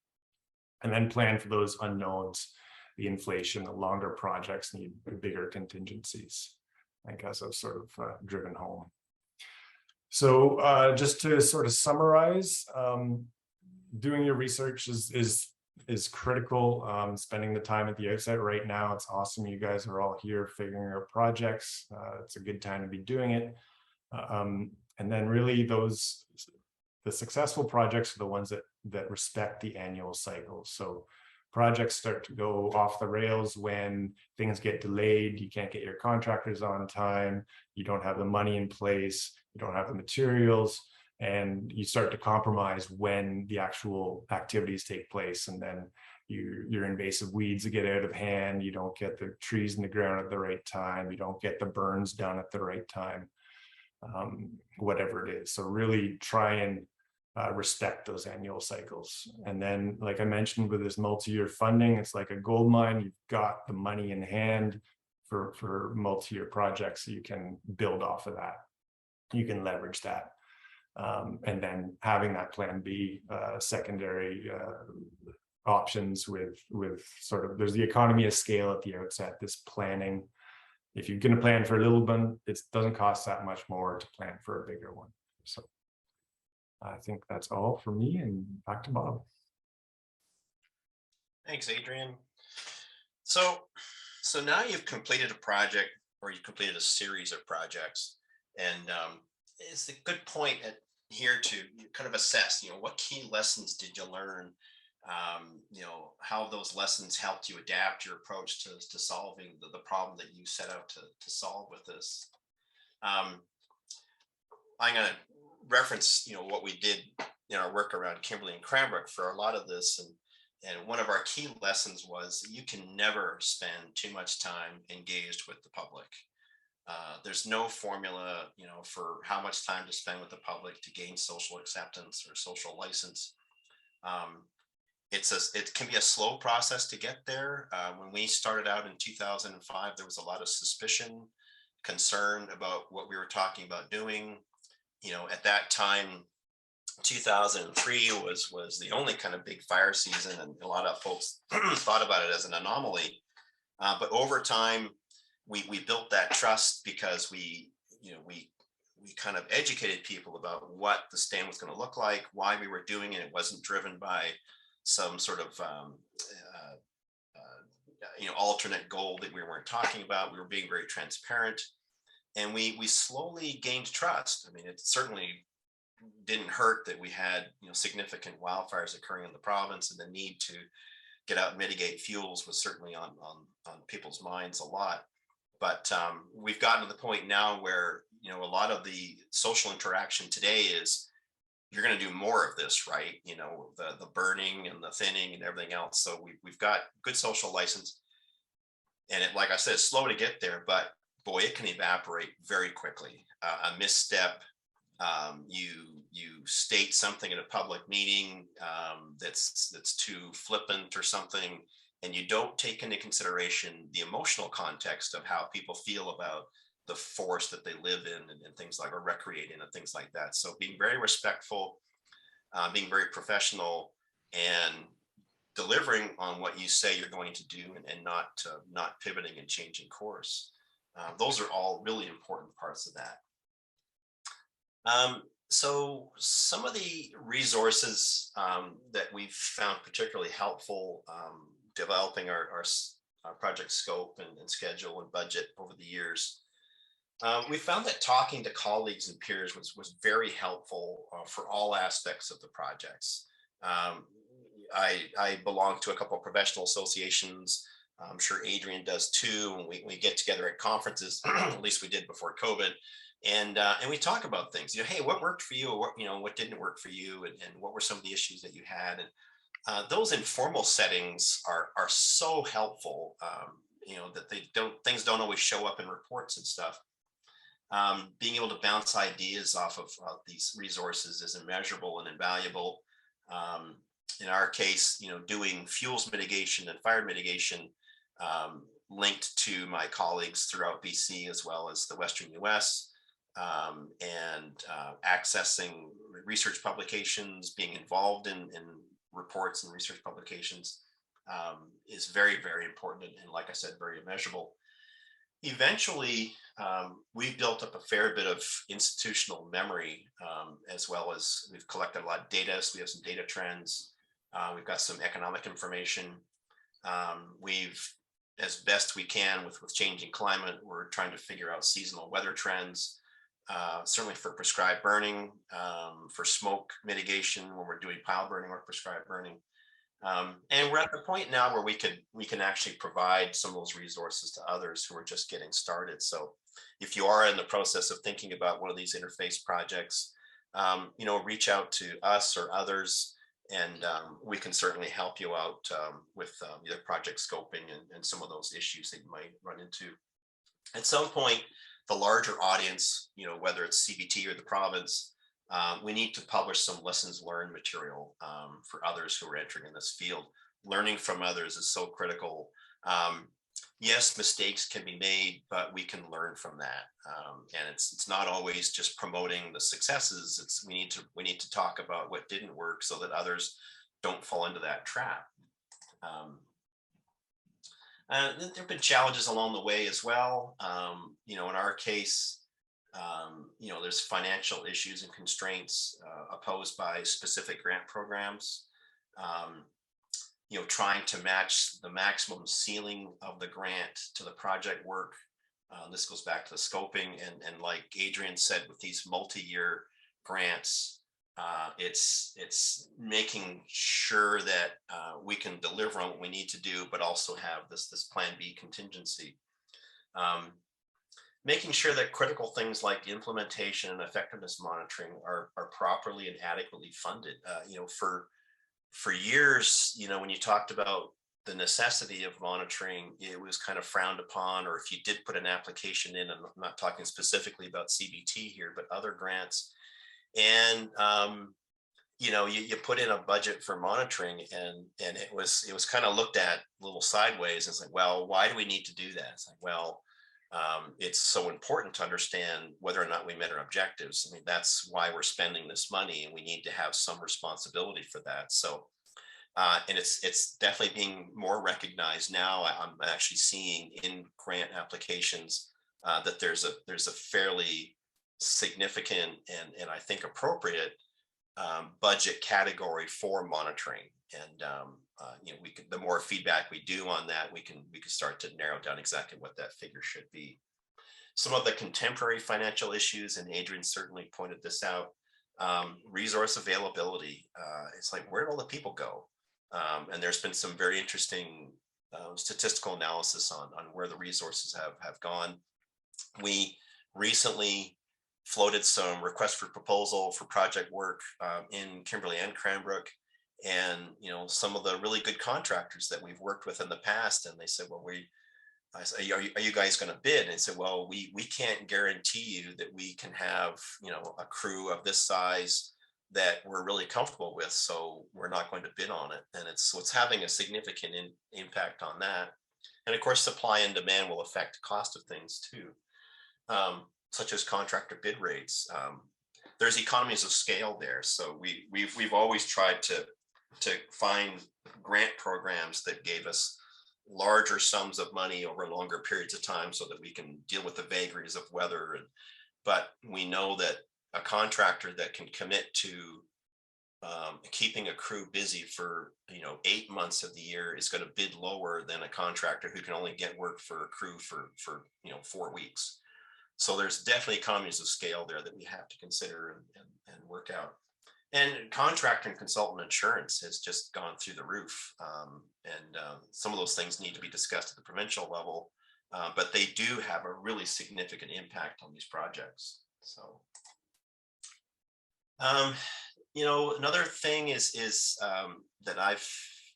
I: And then plan for those unknowns, the inflation, the longer projects need bigger contingencies, I think, as I've sort of driven home. So just to sort of summarize, doing your research is critical. Spending the time at the outset right now, it's awesome. You guys are all here figuring out projects. It's a good time to be doing it. And then really the successful projects are the ones that respect the annual cycle. So projects start to go off the rails when things get delayed, you can't get your contractors on time, you don't have the money in place, you don't have the materials, and you start to compromise when the actual activities take place. And then your invasive weeds get out of hand, you don't get the trees in the ground at the right time, you don't get the burns done at the right time, whatever it is. So really try and respect those annual cycles. And then, like I mentioned, with this multi-year funding, it's like a gold mine. You've got the money in hand for multi-year projects, so you can build off of that. You can leverage that. And then having that plan B, secondary options with sort of, there's the economy of scale at the outset, this planning. If you're going to plan for a little one, it doesn't cost that much more to plan for a bigger one. So I think that's all for me, and back to Bob.
H: Thanks, Adrian. So now you've completed a project, or you've completed a series of projects, and it's a good point here to kind of assess, what key lessons did you learn? How those lessons helped you adapt your approach to solving the problem that you set out to solve with this. I'm going to reference, what we did in our work around Kimberley and Cranbrook for a lot of this. And one of our key lessons was you can never spend too much time engaged with the public. There's no formula, for how much time to spend with the public to gain social acceptance or social license. It can be a slow process to get there. When we started out in 2005, there was a lot of suspicion, concern about what we were talking about doing. At that time, 2003 was the only kind of big fire season, and a lot of folks thought about it as an anomaly. But over time, we built that trust because we kind of educated people about what the stand was going to look like, why we were doing it. It wasn't driven by some sort of alternate goal that we weren't talking about. We were being very transparent, and we slowly gained trust. I mean, it certainly didn't hurt that we had significant wildfires occurring in the province, and the need to get out and mitigate fuels was certainly on people's minds a lot. But we've gotten to the point now where a lot of the social interaction today is you're going to do more of this, right? The burning and the thinning and everything else. So we've got good social license, and it, like I said, it's slow to get there, but boy, it can evaporate very quickly. A misstep, you state something in a public meeting that's too flippant or something, and you don't take into consideration the emotional context of how people feel about the forest that they live in and things like, or recreate in and things like that. So being very respectful, being very professional, and delivering on what you say you're going to do, and not pivoting and changing course. Those are all really important parts of that. So some of the resources that we've found particularly helpful developing our project scope and schedule and budget over the years, we found that talking to colleagues and peers was very helpful for all aspects of the projects. I belong to a couple of professional associations. I'm sure Adrian does too. And we get together at conferences, at least we did before COVID. And we talk about things, hey, what worked for you, or what didn't work for you, and what were some of the issues that you had. And those informal settings are so helpful, that things don't always show up in reports and stuff. Being able to bounce ideas off of these resources is immeasurable and invaluable. In our case, doing fuels mitigation and fire mitigation, linked to my colleagues throughout BC as well as the Western US, and accessing research publications, being involved in reports and research publications is very, very important. And like I said, very immeasurable. Eventually, we've built up a fair bit of institutional memory, as well as we've collected a lot of data. So we have some data trends. We've got some economic information. We've, as best we can with changing climate, we're trying to figure out seasonal weather trends, certainly for prescribed burning, for smoke mitigation when we're doing pile burning or prescribed burning. And we're at the point now where we can actually provide some of those resources to others who are just getting started. So if you are in the process of thinking about one of these interface projects, reach out to us or others, and we can certainly help you out with either project scoping and some of those issues that you might run into. At some point, the larger audience, whether it's CBT or the province, we need to publish some lessons learned material for others who are entering in this field. Learning from others is so critical. Yes, mistakes can be made, but we can learn from that. And it's not always just promoting the successes. We need to talk about what didn't work so that others don't fall into that trap. There have been challenges along the way as well. In our case, there's financial issues and constraints opposed by specific grant programs. Trying to match the maximum ceiling of the grant to the project work. This goes back to the scoping, and like Adrian said, with these multi-year grants, it's making sure that we can deliver on what we need to do, but also have this plan B contingency. Making sure that critical things like implementation and effectiveness monitoring are properly and adequately funded. For years, when you talked about the necessity of monitoring, it was kind of frowned upon, or if you did put an application in, and I'm not talking specifically about CBT here, but other grants, and you put in a budget for monitoring, and it was kind of looked at a little sideways. It's like, well, why do we need to do that? It's like, well, it's so important to understand whether or not we met our objectives. I mean, that's why we're spending this money, and we need to have some responsibility for that. So, and it's definitely being more recognized now. I'm actually seeing in grant applications that there's a fairly significant and I think appropriate budget category for monitoring. And the more feedback we do on that, we can start to narrow down exactly what that figure should be. Some of the contemporary financial issues, and Adrian certainly pointed this out, resource availability. It's like, where do all the people go? And there's been some very interesting statistical analysis on where the resources have gone. We recently floated some requests for proposal for project work in Kimberley and Cranbrook. And some of the really good contractors that we've worked with in the past, and they said, well, I said, are you guys going to bid? And I said, well, we can't guarantee you that we can have a crew of this size that we're really comfortable with, so we're not going to bid on it. And it's having a significant impact on that. And of course, supply and demand will affect the cost of things too, such as contractor bid rates. There's economies of scale there, so we've always tried to find grant programs that gave us larger sums of money over longer periods of time so that we can deal with the vagaries of weather. But we know that a contractor that can commit to keeping a crew busy for 8 months of the year is going to bid lower than a contractor who can only get work for a crew for 4 weeks. So there's definitely economies of scale there that we have to consider and work out. And contractor and consultant insurance has just gone through the roof. Some of those things need to be discussed at the provincial level, but they do have a really significant impact on these projects. So, another thing is that I've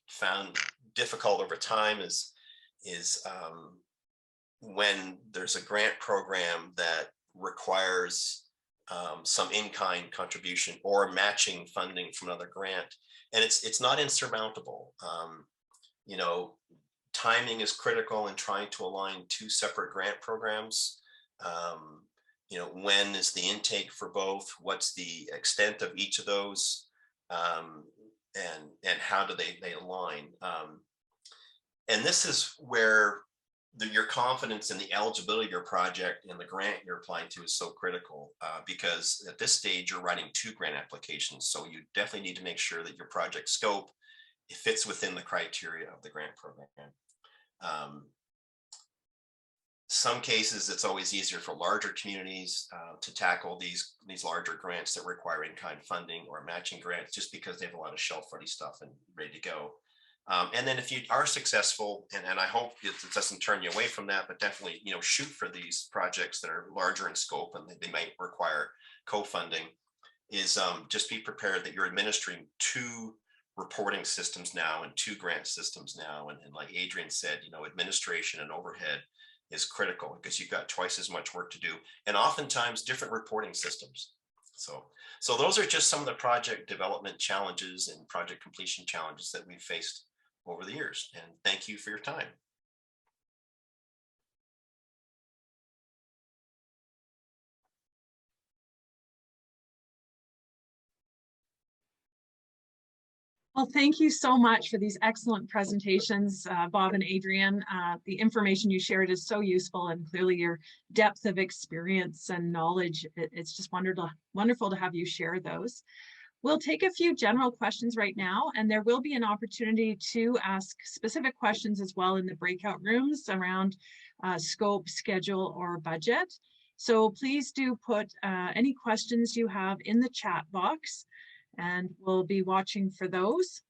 H: found difficult over time is when there's a grant program that requires some in-kind contribution or matching funding from another grant, and it's not insurmountable. timing is critical in trying to align two separate grant programs. You know, when is the intake for both? What's the extent of each of those? And how do they align? And this is where your confidence in the eligibility of your project and the grant you're applying to is so critical, because at this stage you're writing 2 grant applications. So you definitely need to make sure that your project scope, it fits within the criteria of the grant program. Some cases it's always easier for larger communities to tackle these larger grants that require in-kind funding or matching grants, just because they have a lot of shelf-ready stuff and ready to go. And then if you are successful, and I hope it doesn't turn you away from that, but definitely, you know, shoot for these projects that are larger in scope and they might require co-funding, is just be prepared that you're administering 2 reporting systems now and 2 grant systems now. And like Adrian said, you know, administration and overhead is critical because you've got twice as much work to do, and oftentimes different reporting systems. So those are just some of the project development challenges and project completion challenges that we've faced over the years. And thank you for your time.
A: Well, thank you so much for these excellent presentations, Bob and Adrian. The information you shared is so useful, and clearly your depth of experience and knowledge, it's just wonderful to have you share those. We'll take a few general questions right now, and there will be an opportunity to ask specific questions as well in the breakout rooms around scope, schedule, or budget. So please do put any questions you have in the chat box, and we'll be watching for those.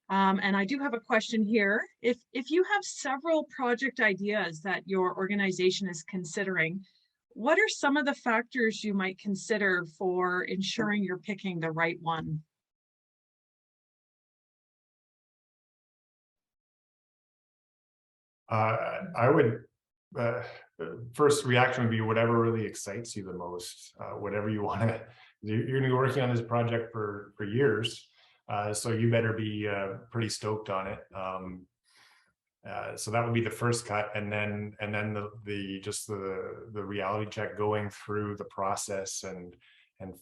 A: And I do have a question here. If you have several project ideas that your organization is considering, what are some of the factors you might consider for ensuring you're picking the right one?
I: I would, first reaction would be whatever really excites you the most, whatever you want to, you're going to be working on this project for years. So you better be pretty stoked on it. So that would be the first cut, and then the reality check, going through the process and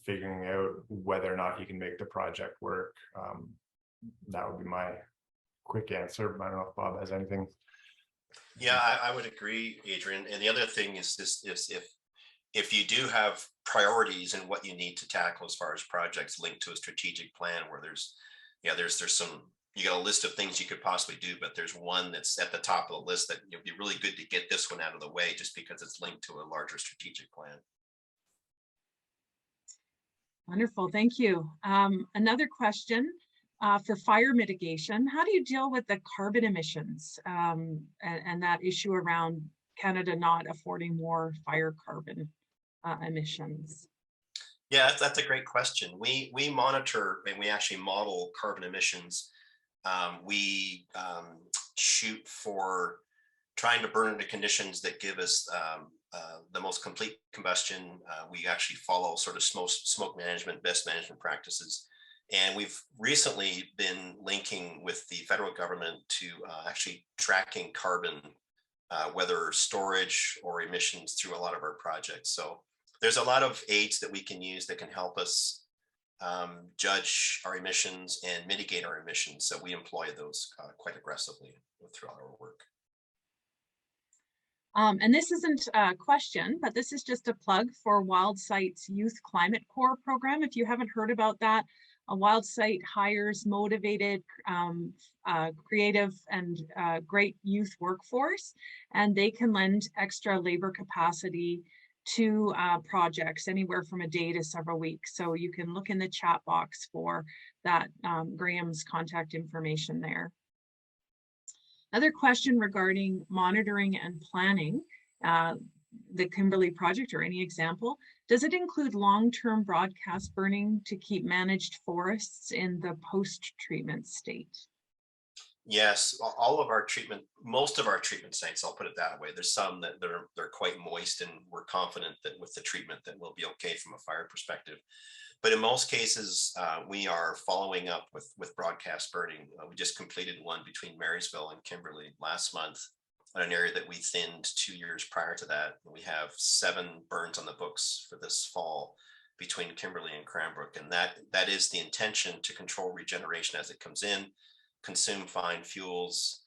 I: figuring out whether or not you can make the project work. That would be my quick answer. I don't know if Bob has anything.
H: Yeah, I would agree, Adrian. And the other thing is this: if you do have priorities in what you need to tackle as far as projects linked to a strategic plan, where there's some, you got a list of things you could possibly do, but there's one that's at the top of the list that it'd be really good to get this one out of the way, just because it's linked to a larger strategic plan.
A: Wonderful, thank you. Another question for fire mitigation: how do you deal with the carbon emissions and that issue around Canada not affording more fire carbon emissions?
H: Yeah, that's a great question. We monitor and we actually model carbon emissions. We shoot for trying to burn into conditions that give us the most complete combustion. We actually follow sort of smoke management, best management practices. And we've recently been linking with the federal government to actually tracking carbon, whether storage or emissions, through a lot of our projects. So there's a lot of aids that we can use that can help us judge our emissions and mitigate our emissions. So we employ those quite aggressively throughout our work.
A: And this isn't a question, but this is just a plug for WildSight's Youth Climate Corps program. If you haven't heard about that, WildSight hires motivated, creative, and great youth workforce, and they can lend extra labor capacity to projects anywhere from a day to several weeks. So you can look in the chat box for that, Graham's contact information there. Another question regarding monitoring and planning, the Kimberley project, or any example, does it include long-term broadcast burning to keep managed forests in the post-treatment state?
H: Yes, all of our treatment, most of our treatment sites, I'll put it that way. There's some that they're quite moist, and we're confident that with the treatment that we'll be okay from a fire perspective. But in most cases, we are following up with broadcast burning. We just completed one between Marysville and Kimberley last month on an area that we thinned 2 years prior to that. We have 7 burns on the books for this fall between Kimberley and Cranbrook, and that is the intention, to control regeneration as it comes in, consume fine fuels.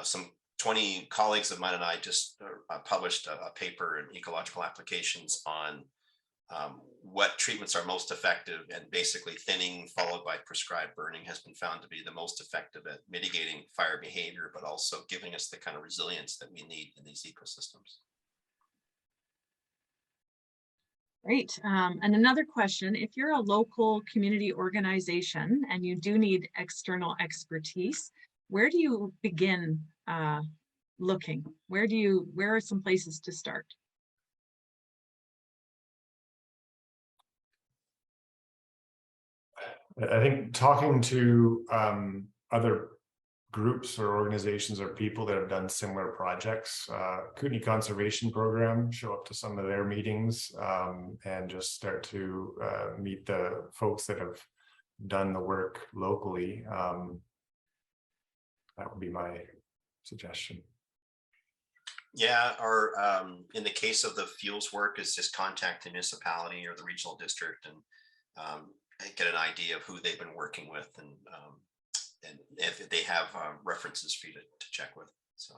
H: Some 20 colleagues of mine and I just published a paper in Ecological Applications on what treatments are most effective, and basically thinning followed by prescribed burning has been found to be the most effective at mitigating fire behavior, but also giving us the kind of resilience that we need in these ecosystems.
A: Great. And another question, if you're a local community organization and you do need external expertise, where do you begin looking? Where are some places to start?
I: I think talking to other groups or organizations or people that have done similar projects, Kootenay Conservation Program, show up to some of their meetings and just start to meet the folks that have done the work locally. That would be my suggestion.
H: Yeah, or in the case of the fuels work, is just contact the municipality or the regional district and get an idea of who they've been working with, and if they have references for you to check with. So,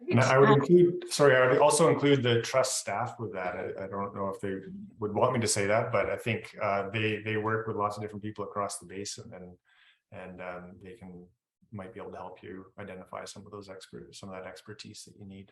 I: and I would include, sorry, I would also include the trust staff with that. I don't know if they would want me to say that, but I think they work with lots of different people across the basin, and they might be able to help you identify some of that expertise that you need.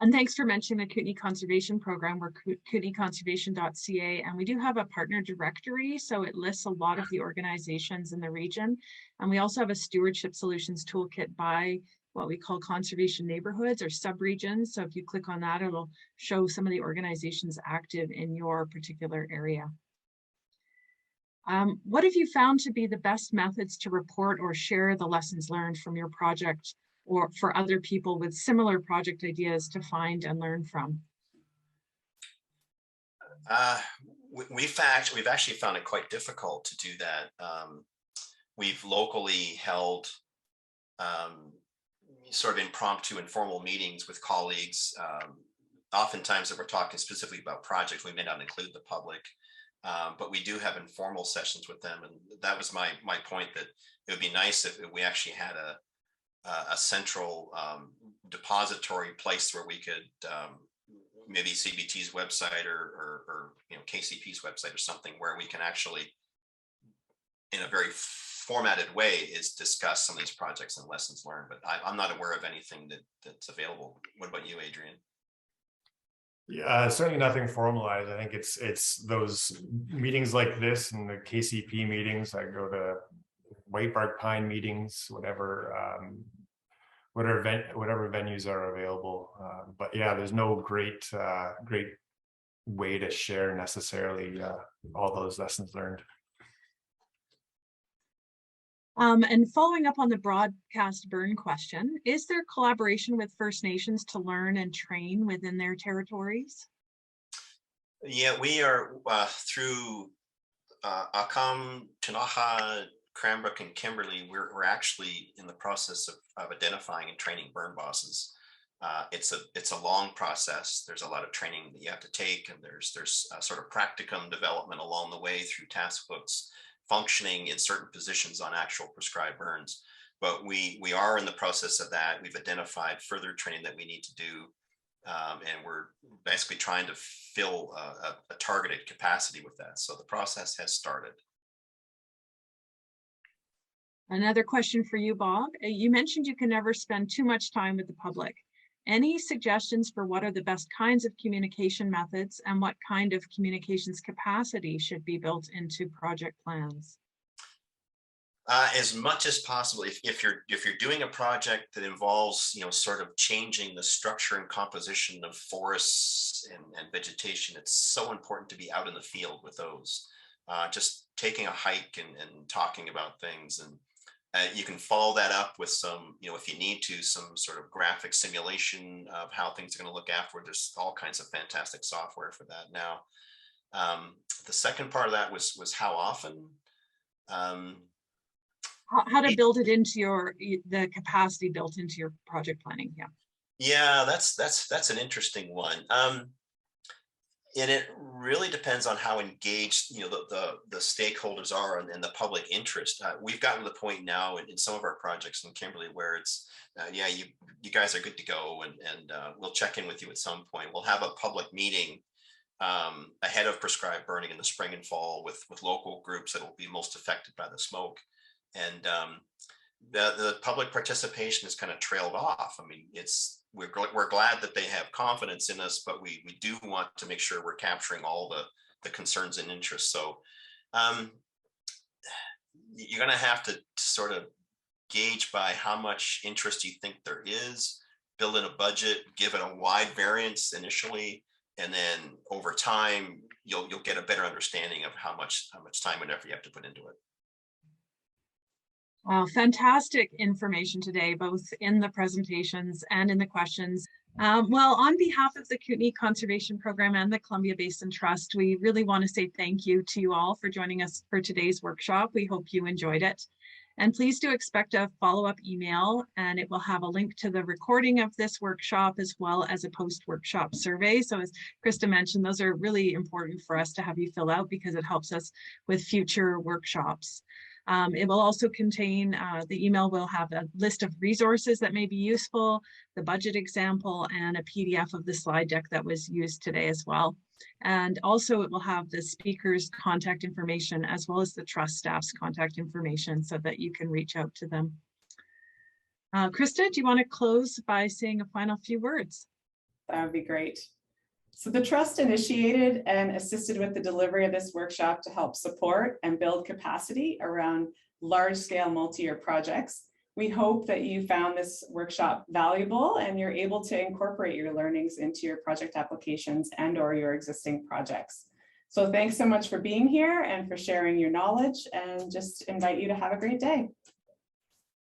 A: And thanks for mentioning the Kootenay Conservation Program. We're kootenayconservation.ca, and we do have a partner directory, so it lists a lot of the organizations in the region. And we also have a stewardship solutions toolkit by what we call conservation neighborhoods or subregions. So if you click on that, it'll show some of the organizations active in your particular area. What have you found to be the best methods to report or share the lessons learned from your project, or for other people with similar project ideas to find and learn from?
H: We've actually found it quite difficult to do that. We've locally held sort of impromptu, informal meetings with colleagues. Oftentimes, if we're talking specifically about projects, we may not include the public, but we do have informal sessions with them. And that was my point, that it would be nice if we actually had a central depository place where we could maybe CBT's website or KCP's website or something, where we can actually, in a very formatted way, is discuss some of these projects and lessons learned. But I'm not aware of anything that's available. What about you, Adrian?
I: Yeah, certainly nothing formalized. I think it's those meetings like this and the KCP meetings. I go to Whitebark Pine meetings, whatever venues are available. But yeah, there's no great way to share necessarily all those lessons learned.
A: And following up on the broadcast burn question, is there collaboration with First Nations to learn and train within their territories?
H: Yeah, we are through Akam, Chinaha, Cranbrook, and Kimberley. We're actually in the process of identifying and training burn bosses. It's a long process. There's a lot of training that you have to take, and there's sort of practicum development along the way through task books, functioning in certain positions on actual prescribed burns. But we are in the process of that. We've identified further training that we need to do, and we're basically trying to fill a targeted capacity with that. So the process has started.
A: Another question for you, Bob. You mentioned you can never spend too much time with the public. Any suggestions for what are the best kinds of communication methods and what kind of communications capacity should be built into project plans?
H: As much as possible. If you're doing a project that involves, sort of changing the structure and composition of forests and vegetation, it's so important to be out in the field with those. just taking a hike and talking about things. And you can follow that up with some, if you need to, some sort of graphic simulation of how things are going to look afterward. There's all kinds of fantastic software for that now. The second part of that was how often.
A: How to build it into the capacity built into your project planning. Yeah.
H: Yeah, that's an interesting one. And it really depends on how engaged the stakeholders are and the public interest. We've gotten to the point now in some of our projects in Kimberley where it's yeah, you guys are good to go, and we'll check in with you at some point. We'll have a public meeting ahead of prescribed burning in the spring and fall with local groups that will be most affected by the smoke. And the public participation has kind of trailed off. I mean, we're glad that they have confidence in us, but we do want to make sure we're capturing all the concerns and interests. So you're going to have to sort of gauge by how much interest you think there is, build in a budget, give it a wide variance initially, and then over time you'll get a better understanding of how much time and effort you have to put into it.
A: Fantastic information today, both in the presentations and in the questions. Well, on behalf of the Kootenay Conservation Program and the Columbia Basin Trust, we really want to say thank you to you all for joining us for today's workshop. We hope you enjoyed it. And please do expect a follow-up email, and it will have a link to the recording of this workshop as well as a post-workshop survey. So as Krista mentioned, those are really important for us to have you fill out because it helps us with future workshops. It will also contain, the email will have a list of resources that may be useful, the budget example, and a PDF of the slide deck that was used today as well. And also it will have the speaker's contact information as well as the trust staff's contact information so that you can reach out to them. Krista, do you want to close by saying a final few words?
B: That would be great. So the Trust initiated and assisted with the delivery of this workshop to help support and build capacity around large-scale multi-year projects. We hope that you found this workshop valuable and you're able to incorporate your learnings into your project applications and/or your existing projects. So thanks so much for being here and for sharing your knowledge, and just invite you to have a great day.